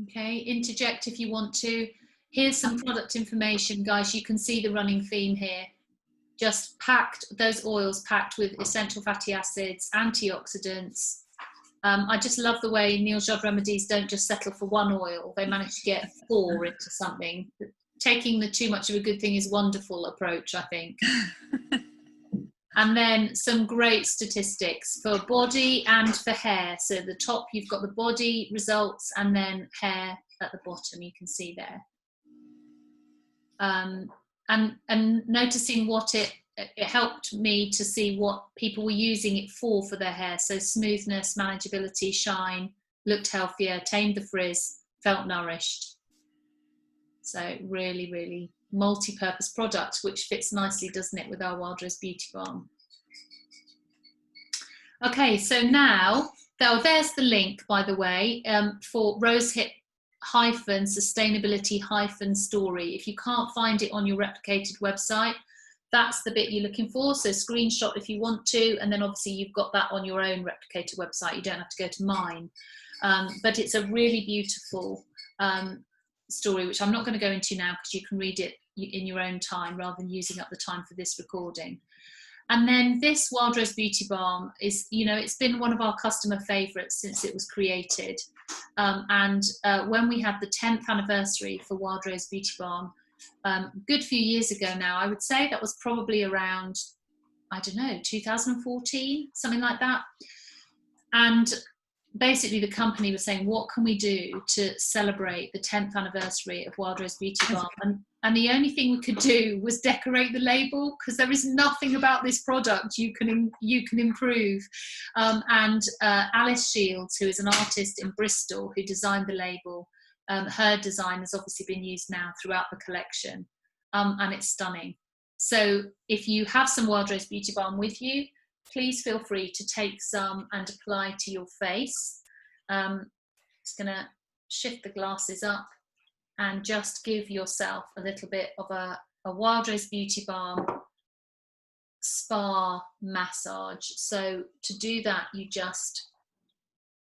Okay. Interject if you want to. Here's some product information, guys. You can see the running theme here. Just packed, those oils packed with essential fatty acids, antioxidants. I just love the way Neil Jod Remedies don't just settle for one oil. They manage to get 4 into something. Taking the too much of a good thing is wonderful approach, I think. And then some great statistics for body and for hair. So at the top, you've got the body results and then hair at the bottom, you can see there. And noticing what it helped me to see what people were using it for their hair. So smoothness, manageability, shine, looked healthier, tamed the frizz, felt nourished. So really, really multi-purpose product, which fits nicely, doesn't it, with our Wild Rose Beauty Balm. Okay, so now, there's the link, by the way, for rosehip-sustainability-story. If you can't find it on your replicated website, that's the bit you're looking for. So screenshot if you want to, and then obviously you've got that on your own replicated website. You don't have to go to mine. But it's a really beautiful story, which I'm not going to go into now because you can read it in your own time rather than using up the time for this recording. And then this Wild Rose Beauty Balm is, it's been one of our customer favourites since it was created. And when we had the 10th anniversary for Wild Rose Beauty Balm, good few years ago now, I would say that was probably around, 2014, something like that. And basically the company was saying, what can we do to celebrate the 10th anniversary of Wild Rose Beauty Balm? And the only thing we could do was decorate the label, because there is nothing about this product you can improve. And Alice Shields, who is an artist in Bristol who designed the label, Her design has obviously been used now throughout the collection, and it's stunning. So if you have some Wild Rose Beauty Balm with you, please feel free to take some and apply to your face. Just going to shift the glasses up and just give yourself a little bit of a Wild Rose Beauty Balm spa massage. So to do that, you just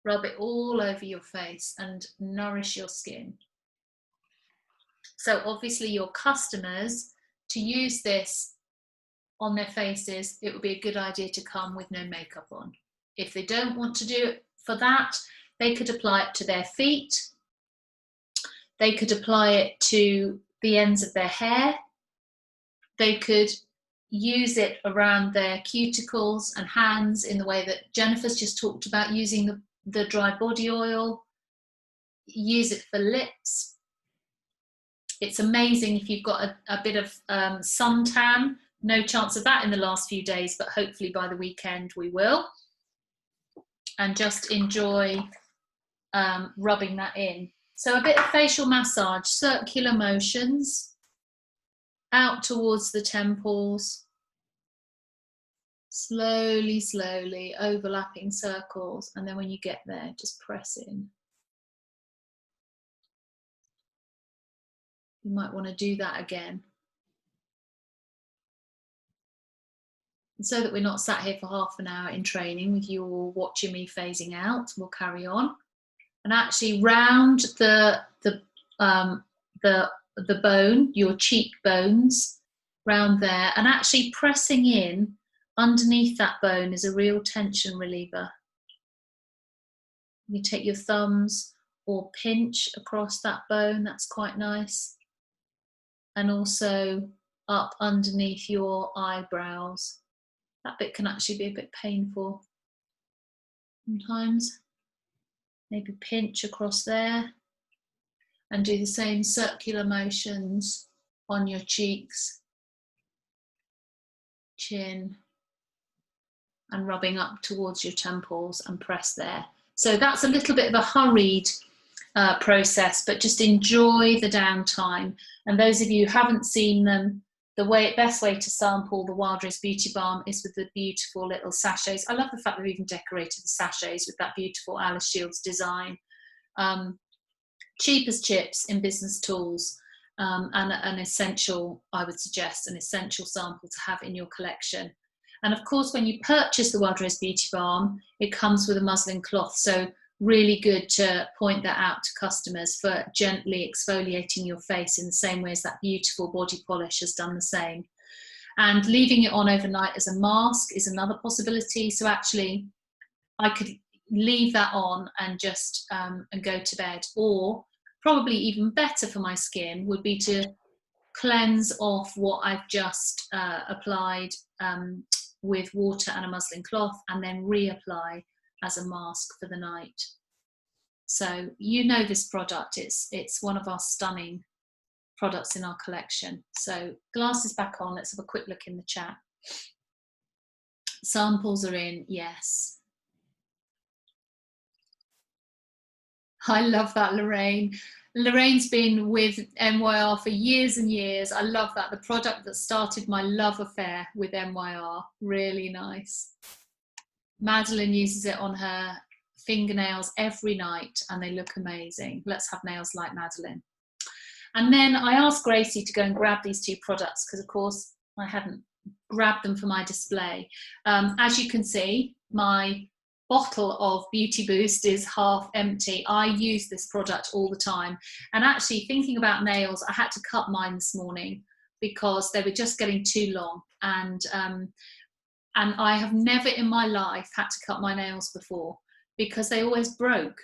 rub it all over your face and nourish your skin. So obviously your customers, to use this on their faces, it would be a good idea to come with no makeup on. If they don't want to do it for that, they could apply it to their feet. They could apply it to the ends of their hair. They could use it around their cuticles and hands in the way that Jennifer's just talked about, using the dry body oil. Use it for lips. It's amazing if you've got a bit of suntan. No chance of that in the last few days, but hopefully by the weekend we will. And just enjoy rubbing that in. So a bit of facial massage, circular motions out towards the temples, slowly, slowly overlapping circles. And then when you get there, just press in. You might want to do that again. And so that we're not sat here for half an hour in training with you all watching me phasing out, we'll carry on. And actually round the bone, your cheekbones, round there, and actually pressing in underneath that bone is a real tension reliever. You take your thumbs or pinch across that bone, that's quite nice. And also up underneath your eyebrows. That bit can actually be a bit painful sometimes. Maybe pinch across there and do the same circular motions on your cheeks, chin, and rubbing up towards your temples and press there. So that's a little bit of a hurried process, but just enjoy the downtime. And those of you who haven't seen them, the best way to sample the Wild Rose Beauty Balm is with the beautiful little sachets. I love the fact they've even decorated the sachets with that beautiful Alice Shields design. Cheap as chips in business tools, and an essential, I would suggest, an essential sample to have in your collection. And of course, when you purchase the Wild Rose Beauty Balm, it comes with a muslin cloth. So really good to point that out to customers for gently exfoliating your face in the same way as that beautiful body polish has done the same. And leaving it on overnight as a mask is another possibility. So actually, I could leave that on and just and go to bed. Or probably even better for my skin would be to cleanse off what I've just applied with water and a muslin cloth, and then reapply as a mask for the night. So you know this product, it's one of our stunning products in our collection. So glasses back on, let's have a quick look in the chat. Samples are in, yes. I love that, Lorraine. Lorraine's been with MYR for years and years. I love that. The product that started my love affair with MYR. Really nice. Madeline uses it on her fingernails every night and they look amazing. Let's have nails like Madeline. And then I asked Gracie to go and grab these two products because, of course, I hadn't grabbed them for my display. As you can see, my bottle of Beauty Boost is half empty. I use this product all the time. And actually, thinking about nails, I had to cut mine this morning because they were just getting too long. And I have never in my life had to cut my nails before because they always broke.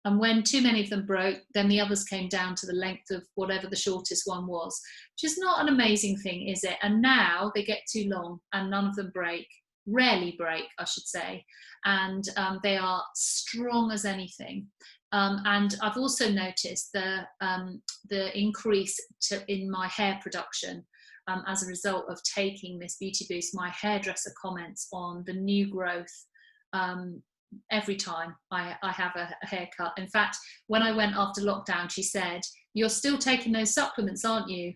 And when too many of them broke, then the others came down to the length of whatever the shortest one was, which is not an amazing thing, is it? And now they get too long and none of them break, rarely break, I should say. And they are strong as anything. And I've also noticed the increase in my hair production as a result of taking this Beauty Boost. My hairdresser comments on the new growth every time I have a haircut. In fact, when I went after lockdown, she said, "You're still taking those supplements, aren't you?"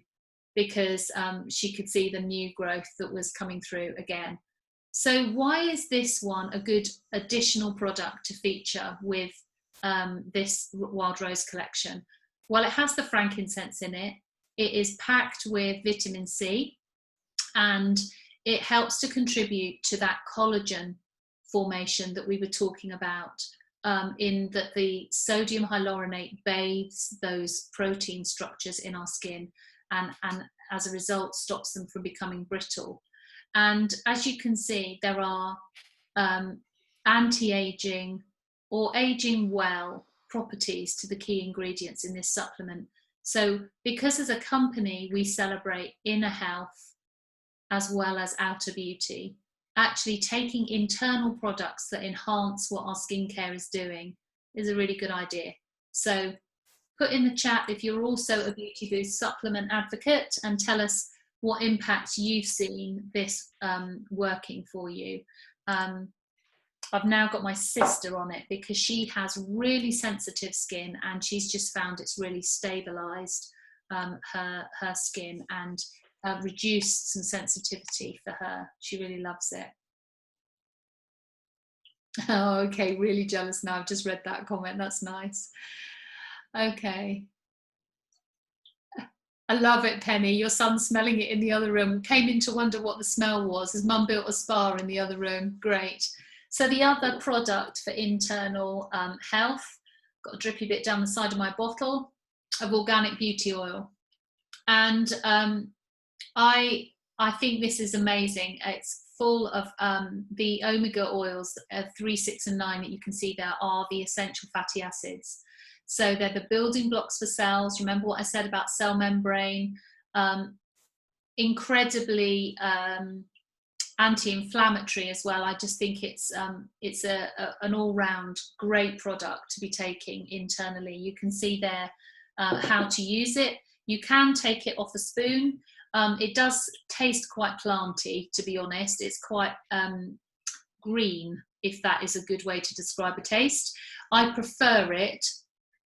Because she could see the new growth that was coming through again. So why is this one a good additional product to feature with this Wild Rose collection? Well, it has the frankincense in it. It is packed with vitamin C, and it helps to contribute to that collagen formation that we were talking about, in that the sodium hyaluronate bathes those protein structures in our skin, and as a result stops them from becoming brittle. And as you can see, there are anti-aging or aging well properties to the key ingredients in this supplement. So because as a company we celebrate inner health as well as outer beauty, actually taking internal products that enhance what our skincare is doing is a really good idea. So put in the chat if you're also a Beauty Boost supplement advocate, and tell us what impact you've seen this working for you. I've now got my sister on it because she has really sensitive skin, and she's just found it's really stabilized her skin and reduced some sensitivity for her. She really loves it. Oh, okay, really jealous now. I've just read that comment. That's nice. Okay. I love it, Penny. Your son's smelling it in the other room. Came in to wonder what the smell was. His mum built a spa in the other room. Great. So the other product for internal health, got a drippy bit down the side of my bottle of organic beauty oil. And I think this is amazing. It's full of the omega oils, 3, 6 and 9 that you can see there are the essential fatty acids. So they're the building blocks for cells. Remember what I said about cell membrane, incredibly anti-inflammatory as well. I just think it's an all-round great product to be taking internally. You can see there how to use it. You can take it off a spoon. It does taste quite planty, to be honest. It's quite green, if that is a good way to describe a taste. I prefer it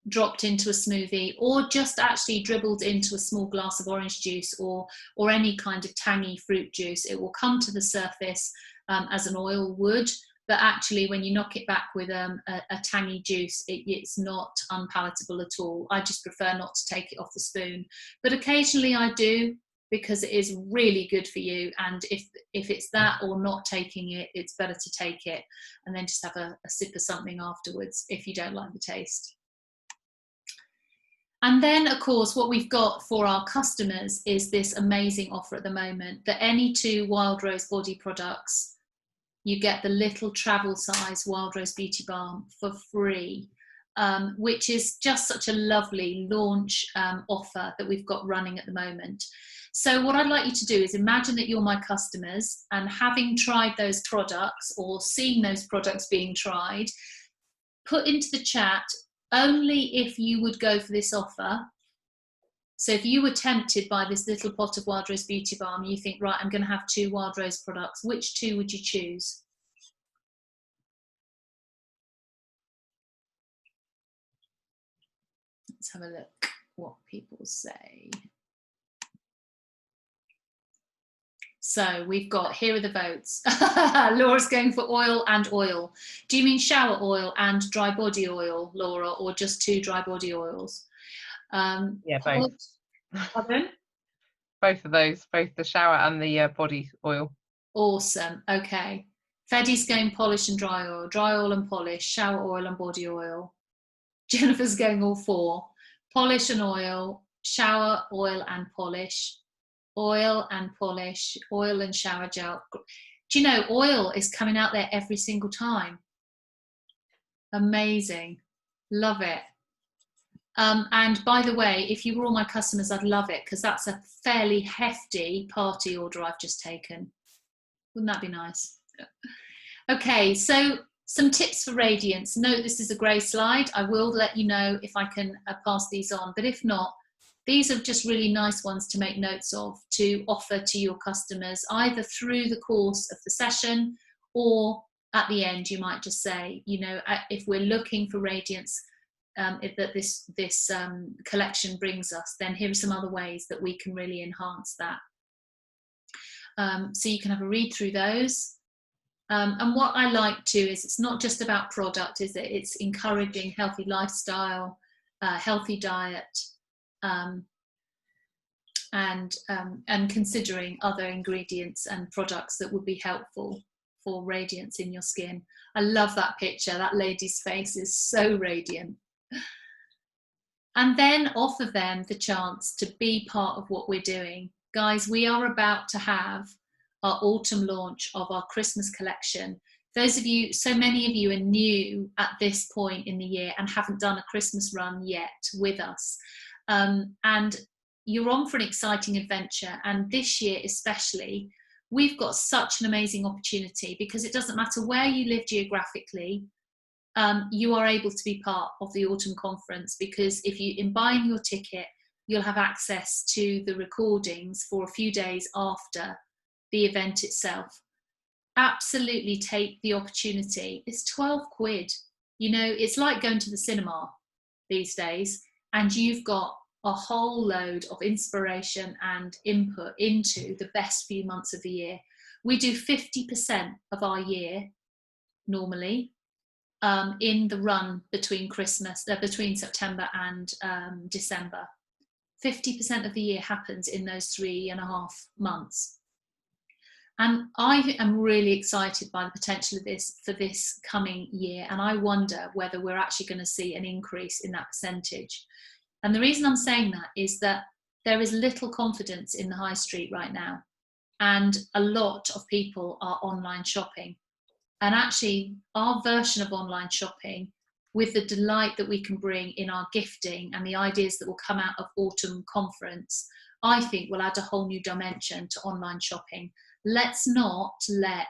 dropped into a smoothie, or just actually dribbled into a small glass of orange juice, or any kind of tangy fruit juice. It will come to the surface as an oil would, but actually when you knock it back with a tangy juice, it's not unpalatable at all. I just prefer not to take it off the spoon, but occasionally I do, because it is really good for you. And if it's that or not taking it, it's better to take it and then just have a sip of something afterwards if you don't like the taste. And then, of course, what we've got for our customers is this amazing offer at the moment, that any 2 Wild Rose body products, you get the little travel size Wild Rose Beauty Balm for free, which is just such a lovely launch offer that we've got running at the moment. So what I'd like you to do is imagine that you're my customers, and having tried those products or seen those products being tried, put into the chat only if you would go for this offer. So if you were tempted by this little pot of Wild Rose Beauty Balm, you think, right, I'm going to have 2 Wild Rose products, which 2 would you choose? Let's have a look what people say. So we've got, here are the votes. Laura's going for oil and oil. Do you mean shower oil and dry body oil, Laura, or just 2 dry body oils? Yeah, both. Pardon? Both of those, both the shower and the body oil. Awesome. Okay. Fedi's going polish and dry oil and polish, shower oil and body oil. Jennifer's going all 4. Polish and oil, shower oil and polish, oil and polish, oil and shower gel. Do you know, oil is coming out there every single time. Amazing. Love it. And by the way, if you were all my customers, I'd love it, because that's a fairly hefty party order I've just taken. Wouldn't that be nice? Okay, so some tips for radiance. Note this is a grey slide. I will let you know if I can pass these on, but if not, these are just really nice ones to make notes of, to offer to your customers, either through the course of the session or at the end you might just say, you know, if we're looking for radiance that this collection brings us, then here are some other ways that we can really enhance that. So you can have a read through those. And what I like too is it's not just about product, is it? It's encouraging healthy lifestyle, healthy diet, and considering other ingredients and products that would be helpful for radiance in your skin. I love that picture. That lady's face is so radiant. And then offer them the chance to be part of what we're doing. Guys, we are about to have our autumn launch of our Christmas collection. Those of you, so many of you are new at this point in the year and haven't done a Christmas run yet with us. And you're on for an exciting adventure. And this year especially, we've got such an amazing opportunity, because it doesn't matter where you live geographically, you are able to be part of the autumn conference, because if you, in buying your ticket, you'll have access to the recordings for a few days after the event itself. Absolutely take the opportunity. It's 12 quid. You know, it's like going to the cinema these days, and you've got a whole load of inspiration and input into the best few months of the year. We do 50% of our year normally in the run between between September and December. 50% of the year happens in those 3.5 months. And I am really excited by the potential of this for this coming year. And I wonder whether we're actually going to see an increase in that percentage. And the reason I'm saying that is that there is little confidence in the high street right now. And a lot of people are online shopping. And actually, our version of online shopping, with the delight that we can bring in our gifting and the ideas that will come out of Autumn Conference, I think will add a whole new dimension to online shopping. Let's not let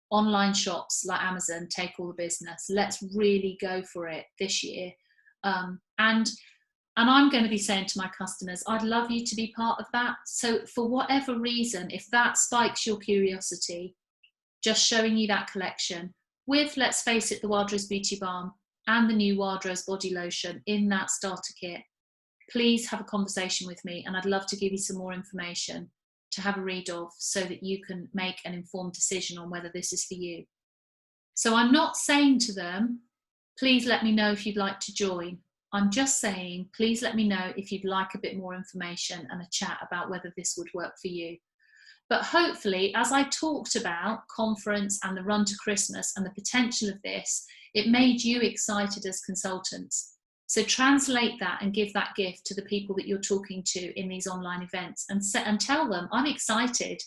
online shops like Amazon take all the business. Let's really go for it this year. And I'm going to be saying to my customers, I'd love you to be part of that. So for whatever reason, if that spikes your curiosity, just showing you that collection with, let's face it, the Wild Rose Beauty Balm and the new Wild Rose Body Lotion in that starter kit, please have a conversation with me, and I'd love to give you some more information to have a read of, so that you can make an informed decision on whether this is for you. So I'm not saying to them, please let me know if you'd like to join. I'm just saying, please let me know if you'd like a bit more information and a chat about whether this would work for you. But hopefully, as I talked about conference and the run to Christmas and the potential of this, it made you excited as consultants. So translate that and give that gift to the people that you're talking to in these online events, and tell them, I'm excited.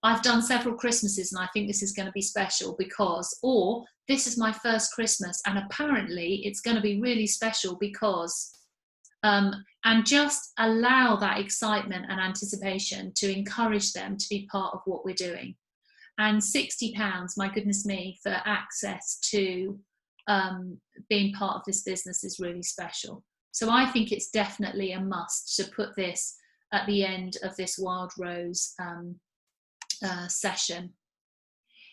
I've done several Christmases and I think this is going to be special because, or this is my first Christmas and apparently it's going to be really special because, and just allow that excitement and anticipation to encourage them to be part of what we're doing. And £60, my goodness me, for access to being part of this business is really special. So I think it's definitely a must to put this at the end of this Wild Rose session.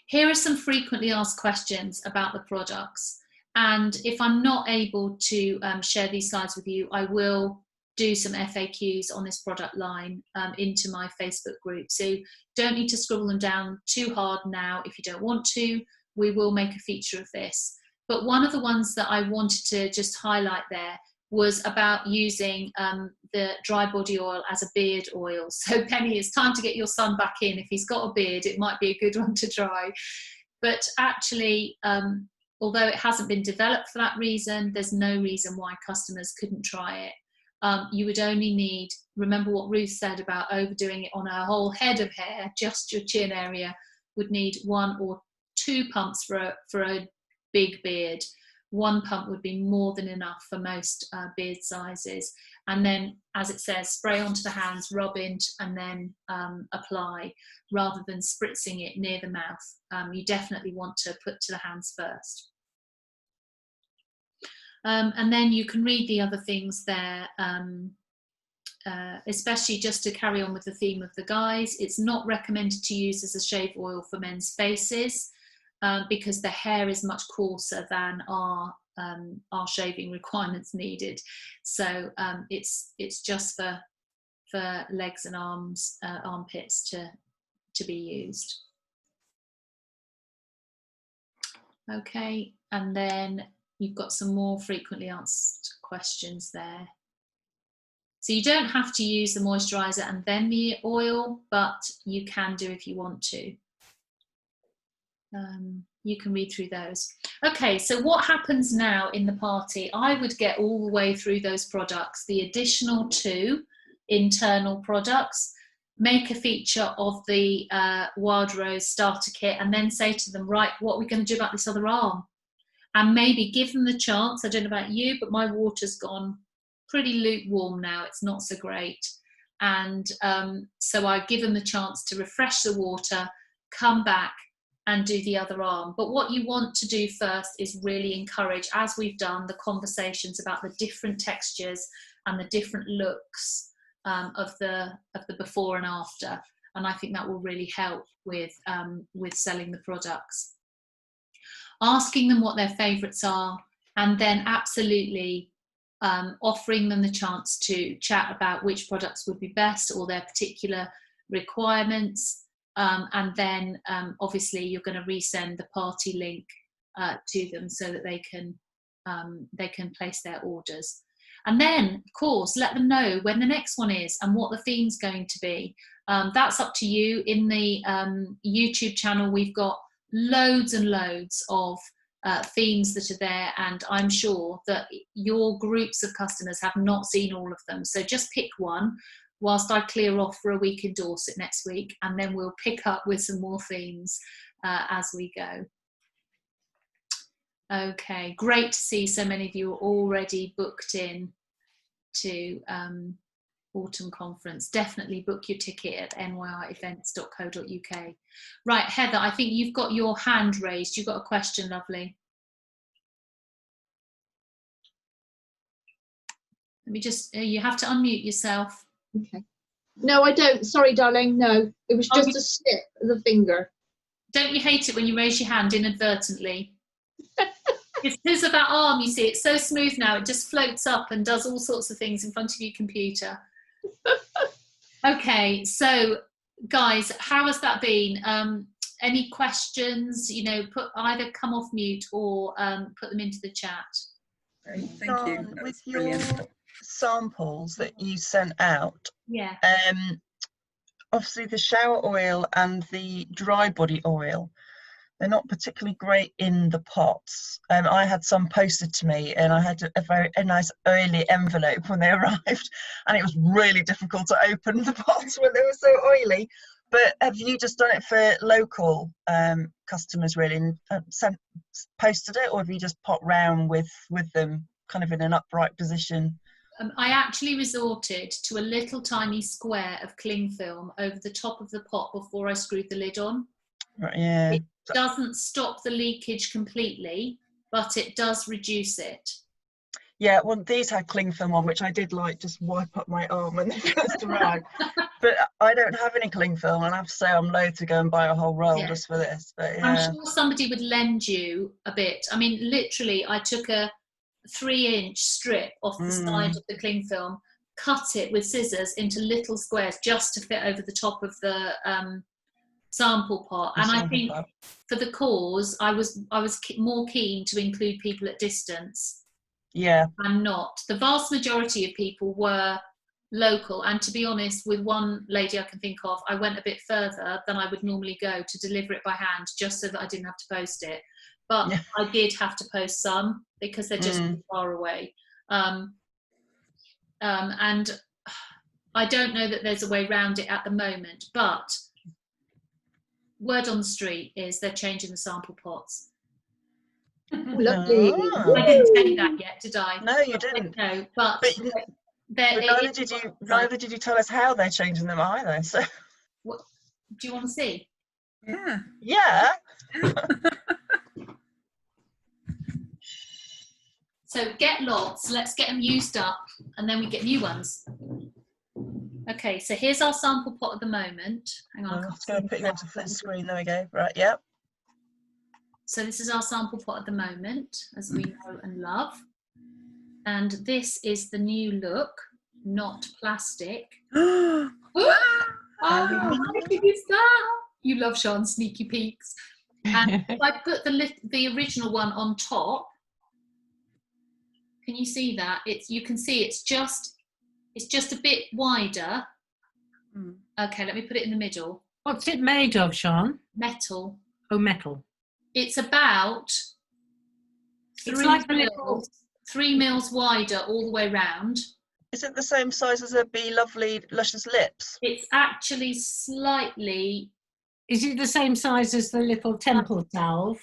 Here are some frequently asked questions about the products. And if I'm not able to share these slides with you, I will do some FAQs on this product line into my Facebook group. So don't need to scribble them down too hard now if you don't want to. We will make a feature of this. But one of the ones that I wanted to just highlight there was about using the dry body oil as a beard oil. So Penny, it's time to get your son back in. If he's got a beard, it might be a good one to try. But actually, although it hasn't been developed for that reason, there's no reason why customers couldn't try it. You would only need, remember what Ruth said about overdoing it on her whole head of hair, just your chin area, would need 1 or 2 pumps for a big beard. 1 pump would be more than enough for most beard sizes. And then, as it says, spray onto the hands, rub in, and then apply, rather than spritzing it near the mouth. You definitely want to put to the hands first. And then you can read the other things there, especially just to carry on with the theme of the guys. It's not recommended to use as a shave oil for men's faces. because the hair is much coarser than our shaving requirements needed. So it's just for legs and arms, armpits to be used. Okay, and then you've got some more frequently asked questions there. So you don't have to use the moisturizer and then the oil, but you can do if you want to. You can read through those. Okay, so what happens now in the party? I would get all the way through those products, the additional 2 internal products, make a feature of the Wild Rose starter kit, and then say to them, right, what are we going to do about this other arm? And maybe give them the chance. I don't know about you, but my water's gone pretty lukewarm now. It's not so great. And so I give them the chance to refresh the water, come back and do the other arm. But what you want to do first is really encourage, as we've done, the conversations about the different textures and the different looks of the before and after. And I think that will really help with selling the products. Asking them what their favourites are, and then absolutely offering them the chance to chat about which products would be best or their particular requirements. And then obviously you're going to resend the party link to them so that they can place their orders. And then, of course, let them know when the next one is and what the theme's going to be. That's up to you. In the YouTube channel, we've got loads and loads of themes that are there, and I'm sure that your groups of customers have not seen all of them. So just pick one whilst I clear off for a week in Dorset next week, and then we'll pick up with some more themes as we go. Okay, great to see so many of you are already booked in to autumn conference. Definitely book your ticket at nyevents.co.uk. Right, Heather, I think you've got your hand raised. You've got a question, lovely. Let me just, you have to unmute yourself. Okay. No, I don't. Sorry, darling. No, it was just a slip of the finger. Don't you hate it when you raise your hand inadvertently? It's because of that arm, you see. It's so smooth now. It just floats up and does all sorts of things in front of your computer. Okay, so guys, how has that been? Any questions? You know, either come off mute or put them into the chat. Great, thank you. Dawn, That with was your brilliant. samples that you sent out, Yeah. obviously the shower oil and the dry body oil, they're not particularly great in the pots. I had some posted to me, and I had a nice oily envelope when they arrived, and it was really difficult to open the pots when they were so oily. But have you just done it for local customers, really, and posted it, or have you just popped round with them kind of in an upright position? I actually resorted to a little tiny square of cling film over the top of the pot before I screwed the lid on. Right, yeah. It doesn't stop the leakage completely, but it does reduce it. Yeah, well, these had cling film on, which I did like just wipe up my arm when they first arrived. But I don't have any cling film, and I have to say I'm loath to go and buy a whole roll just for this. But yeah. I'm sure somebody would lend you a bit. I mean, literally, I took a 3-inch strip off the side of the cling film, cut it with scissors into little squares just to fit over the top of the sample pot. And I think for the cause, I was more keen to include people at distance. Yeah. And not. The vast majority of people were local, and to be honest, with one lady I can think of, I went a bit further than I would normally go to deliver it by hand, just so that I didn't have to post it. But yeah. I did have to post some because they're just far away. And I don't know that there's a way around it at the moment, but word on the street is they're changing the sample pots. Lovely. I didn't tell you that yet, did I? No, you didn't. No, but neither did you tell us how they're changing them either. So, what, do you want to see? Yeah. Yeah. So get lots. Let's get them used up, and then we get new ones. Okay, so here's our sample pot at the moment. Hang on. I'm just going to put you onto full screen. There we go. Right, yep. So this is our sample pot at the moment, as we know and love. And this is the new look, not plastic. Oh, how big is that? You love Sean's sneaky peeks. And if I put the original one on top, can you see that? You can see it's just a bit wider. Okay, let me put it in the middle. What's it made of, Sean? Metal. Oh, metal. It's about It's like a little... 3 mils wider all the way round. Is it the same size as a Be Lovely Luscious Lips? It's actually slightly... Is it the same size as the little temple salve?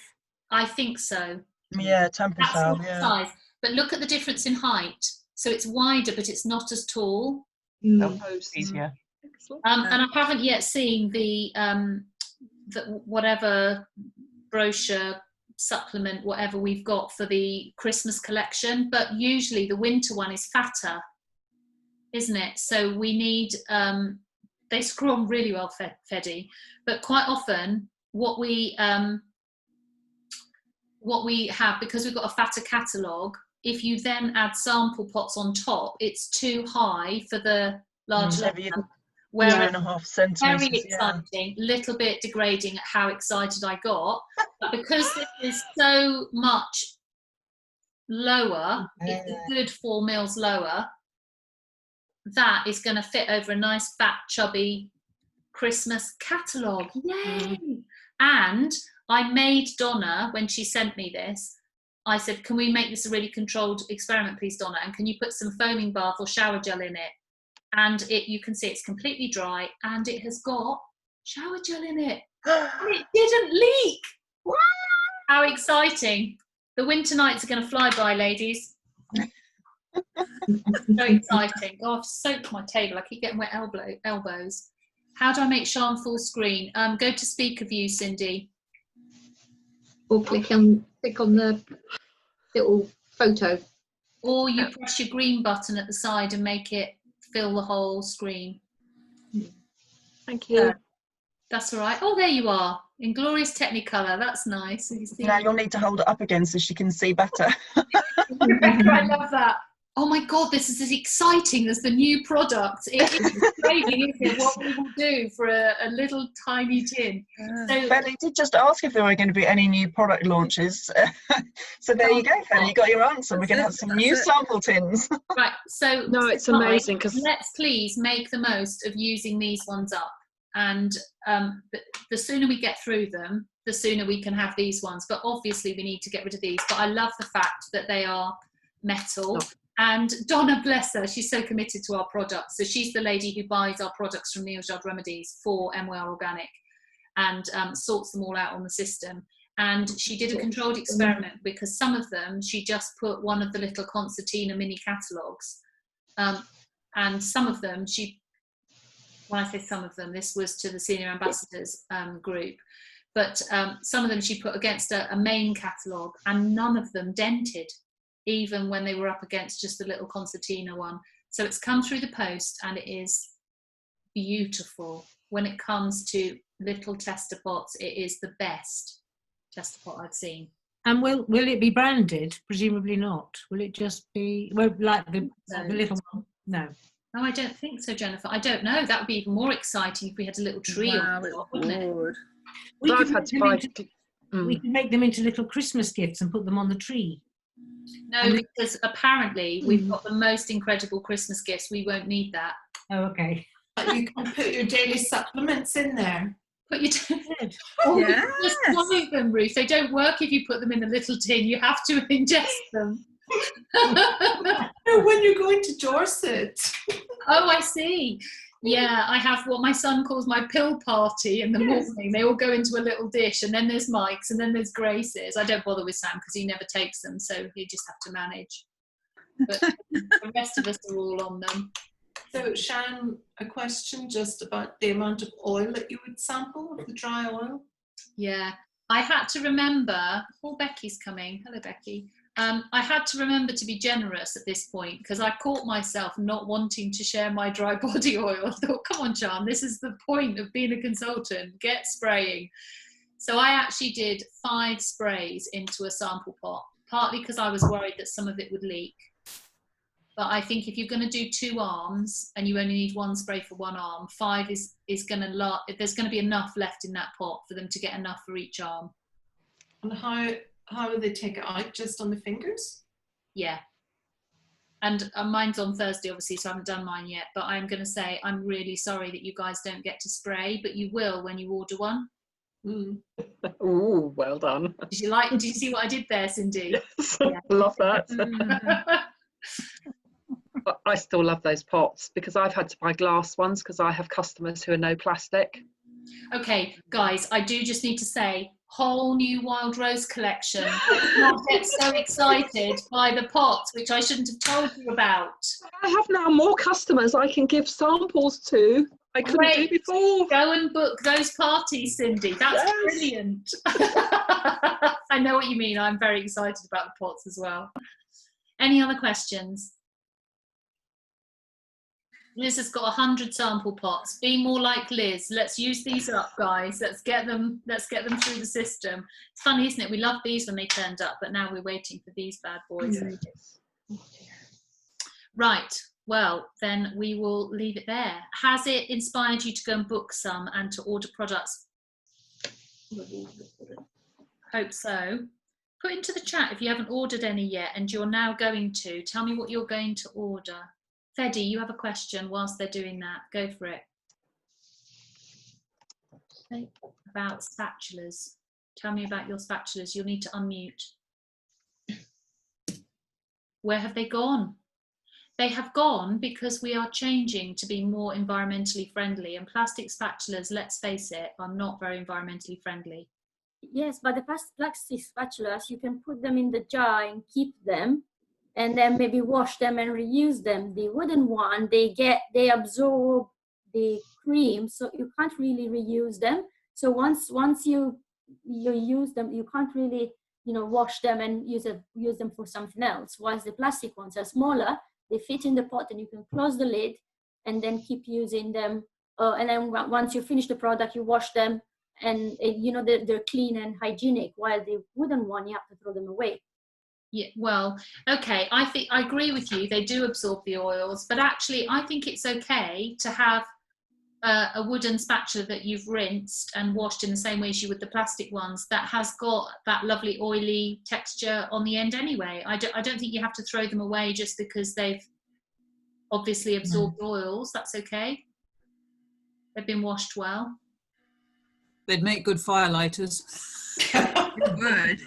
I think so. Yeah, temple That's salve, the yeah. size. But look at the difference in height. So it's wider, but it's not as tall. Easier. And I haven't yet seen the whatever brochure, supplement, whatever we've got for the Christmas collection. But usually the winter one is fatter, isn't it? So we need, they screw on really well, Feddy. But quite often what we have, because we've got a fatter catalogue, if you then add sample pots on top, it's too high for the large letter. 2.5 centimetres. Very exciting, little bit degrading at how excited I got. But because this is so much lower, it's a good 4 mils lower, that is going to fit over a nice fat chubby Christmas catalogue. Yay! And I made Donna, when she sent me this, I said, can we make this a really controlled experiment, please, Donna? And can you put some foaming bath or shower gel in it? And you can see it's completely dry and it has got shower gel in it. And it didn't leak. Wow. How exciting. The winter nights are going to fly by, ladies. So exciting. God, I've soaked my table. I keep getting wet elbows. How do I make Sean full screen? Go to speaker view, Cindy. Or click on the little photo. Or you press your green button at the side and make it fill the whole screen. Thank you. That's all right. Oh, there you are. In glorious Technicolor. That's nice. Now you'll need to hold it up again so she can see better. Rebecca, I love that. Oh my God, this is as exciting as the new product. It is crazy, isn't it, what we will do for a little tiny tin. So, Fanny did just ask if there were going to be any new product launches. So there you go, Fanny, you got your answer. We're going to have some new sample tins. right, so No, it's amazing. Because let's please make the most of using these ones up. And the sooner we get through them, the sooner we can have these ones. But obviously we need to get rid of these. But I love the fact that they are metal. And Donna, bless her, she's so committed to our products. So she's the lady who buys our products from Neal's Yard Remedies for MWR Organic and sorts them all out on the system. And she did a controlled experiment because some of them, she just put one of the little concertina mini catalogues. And some of them, when I say some of them, this was to the Senior Ambassadors group. But some of them she put against a main catalogue and none of them dented, even when they were up against just the little concertina one. So it's come through the post and it is beautiful. When it comes to little tester pots, it is the best tester pot I've seen. And will it be branded? Presumably not. Will it just be like the little one? No. No, I don't think so, Jennifer. I don't know. That would be even more exciting if we had a little tree on top, wouldn't it? We could make them into little Christmas gifts and put them on the tree. No, because apparently we've got the most incredible Christmas gifts. We won't need that. Oh, okay. You can put your daily supplements in there. Put your just one of them, Ruth. They don't work if you put them in a little tin. You have to ingest them. No, when you're going to Dorset. Oh, I see. Yeah, I have what my son calls my pill party in the morning. They all go into a little dish, and then there's Mike's, and then there's Grace's. I don't bother with Sam because he never takes them, so he just have to manage. But the rest of us are all on them. So, Shan, a question just about the amount of oil that you would sample, of the dry oil. Yeah, I had to remember. Oh, Becky's coming. Hello, Becky. I had to remember to be generous at this point because I caught myself not wanting to share my dry body oil. I thought, come on, Sean, this is the point of being a consultant. Get spraying. So I actually did 5 sprays into a sample pot, partly because I was worried that some of it would leak. But I think if you're going to do 2 arms and you only need 1 spray for 1 arm, 5 is going to there's going to be enough left in that pot for them to get enough for each arm. And how will they take it out? Just on the fingers? Yeah. And mine's on Thursday, obviously, so I haven't done mine yet. But I'm going to say I'm really sorry that you guys don't get to spray, but you will when you order one. Mm. Ooh, well done. Did you see what I did there, Cindy? Yes, love that. But I still love those pots because I've had to buy glass ones because I have customers who are no plastic. Okay, guys, I do just need to say, whole new Wild Rose collection. Let's not get so excited by the pots, which I shouldn't have told you about. I have now more customers I can give samples to. I couldn't do before. Go and book those parties, Cindy. That's Yes. brilliant. I know what you mean. I'm very excited about the pots as well. Any other questions? Liz has got 100 sample pots. Be more like Liz. Let's use these up, guys. Let's get them through the system. It's funny, isn't it? We loved these when they turned up, but now we're waiting for these bad boys. Right. Well, then we will leave it there. Has it inspired you to go and book some and to order products? Hope so. Put into the chat if you haven't ordered any yet and you're now going to. Tell me what you're going to order. Fedi, you have a question whilst they're doing that. Go for it. Okay. About spatulas. Tell me about your spatulas. You'll need to unmute. Where have they gone? They have gone because we are changing to be more environmentally friendly, and plastic spatulas, let's face it, are not very environmentally friendly. Yes, but the plastic spatulas, you can put them in the jar and keep them, and then maybe wash them and reuse them. The wooden one, they absorb the cream, so you can't really reuse them. So once you use them, you can't really wash them and use them for something else. Whilst the plastic ones are smaller, they fit in the pot and you can close the lid and then keep using them. And then once you finish the product, you wash them and they're clean and hygienic. While the wooden one, you have to throw them away. Yeah, well, okay, I think I agree with you. They do absorb the oils, but actually I think it's okay to have a wooden spatula that you've rinsed and washed in the same way as you would the plastic ones that has got that lovely oily texture on the end anyway. I don't think you have to throw them away just because they've obviously absorbed oils. That's okay. They've been washed well. They'd make good firelighters. Good.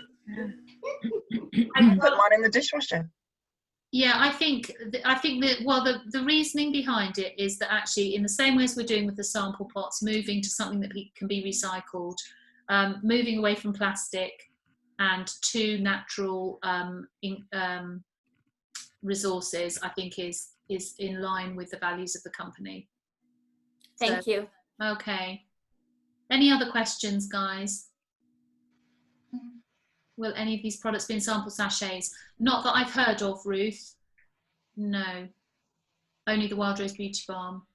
Put mine in the dishwasher. Yeah, I think that, well, the reasoning behind it is that actually in the same way as we're doing with the sample pots, moving to something that can be recycled, moving away from plastic and to natural resources, I think is in line with the values of the company. Thank you. Okay. Any other questions, guys? Will any of these products be in sample sachets? Not that I've heard of, Ruth. No. Only the Wild Rose Beauty Balm.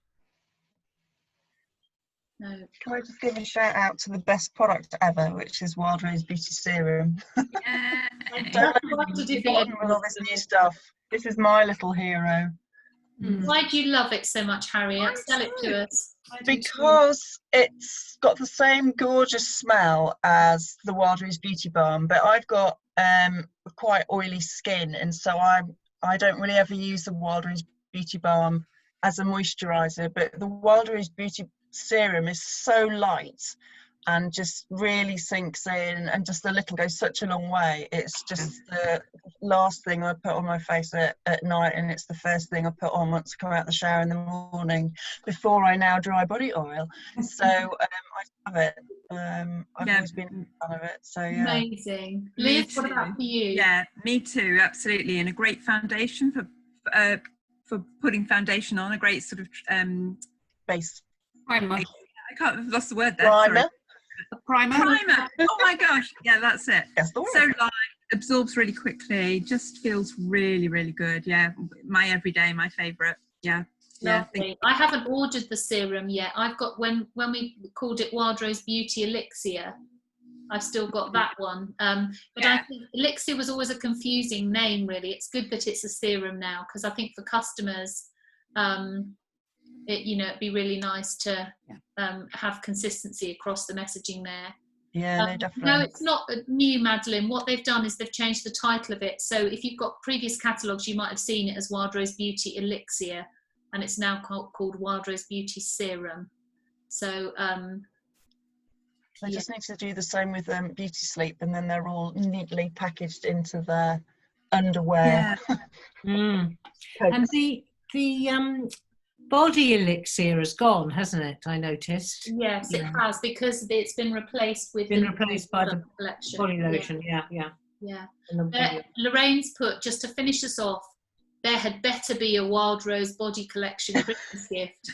No. Can I just give a shout out to the best product ever, which is Wild Rose Beauty Serum? Yeah. Don't with all this new stuff. This is my little hero. Why do you love it so much, Harriet? Sell it to us. Because it's got the same gorgeous smell as the Wild Rose Beauty Balm, but I've got quite oily skin, and so I don't really ever use the Wild Rose Beauty Balm as a moisturizer, but the Wild Rose Beauty Serum is so light and just really sinks in, and just a little goes such a long way. It's just the last thing I put on my face at night, and it's the first thing I put on once I come out the shower in the morning before I now dry body oil. So I love it. I've always been a fan of it. So yeah. Amazing. Liz, what about for you? Yeah, me too, absolutely. And a great foundation for putting foundation on, a great sort of base. Primer. I've lost the word there. Primer. Sorry. Primer. Oh my gosh. Yeah, that's it. That's the word. So light, absorbs really quickly, just feels really, really good. Yeah, my everyday, my favourite. Yeah. Yeah. I haven't ordered the serum yet. I've got when we called it Wild Rose Beauty Elixir. I've still got that one. But I think Elixir was always a confusing name, really. It's good that it's a serum now, because I think for customers, it'd be really nice to have consistency across the messaging there. Yeah, no, definitely. No, it's not new, Madeline. What they've done is they've changed the title of it. So if you've got previous catalogues, you might have seen it as Wild Rose Beauty Elixir, and it's now called Wild Rose Beauty Serum. So they just need to do the same with Beauty Sleep, and then they're all neatly packaged into their underwear. And the body elixir has gone, hasn't it? I noticed. Yes, it has, because it's been replaced with by the collection. body lotion. Yeah. Lorraine's put, just to finish us off, there had better be a Wild Rose body collection Christmas gift.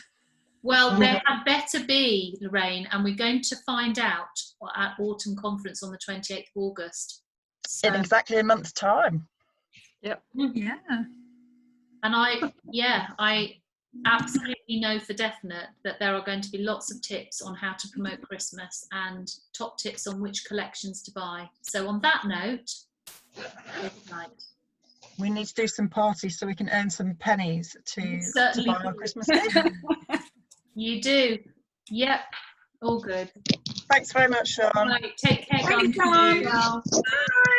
Well, there had better be, Lorraine, and we're going to find out at Autumn Conference on the 28th of August. So, in exactly a month's time. Yep. Yeah. And I absolutely know for definite that there are going to be lots of tips on how to promote Christmas and top tips on which collections to buy. So on that note, good night. We need to do some parties so we can earn some pennies to buy our Christmas cake. You do. Yep. All good. Thanks very much, Sean. Right, take care, guys. Bye.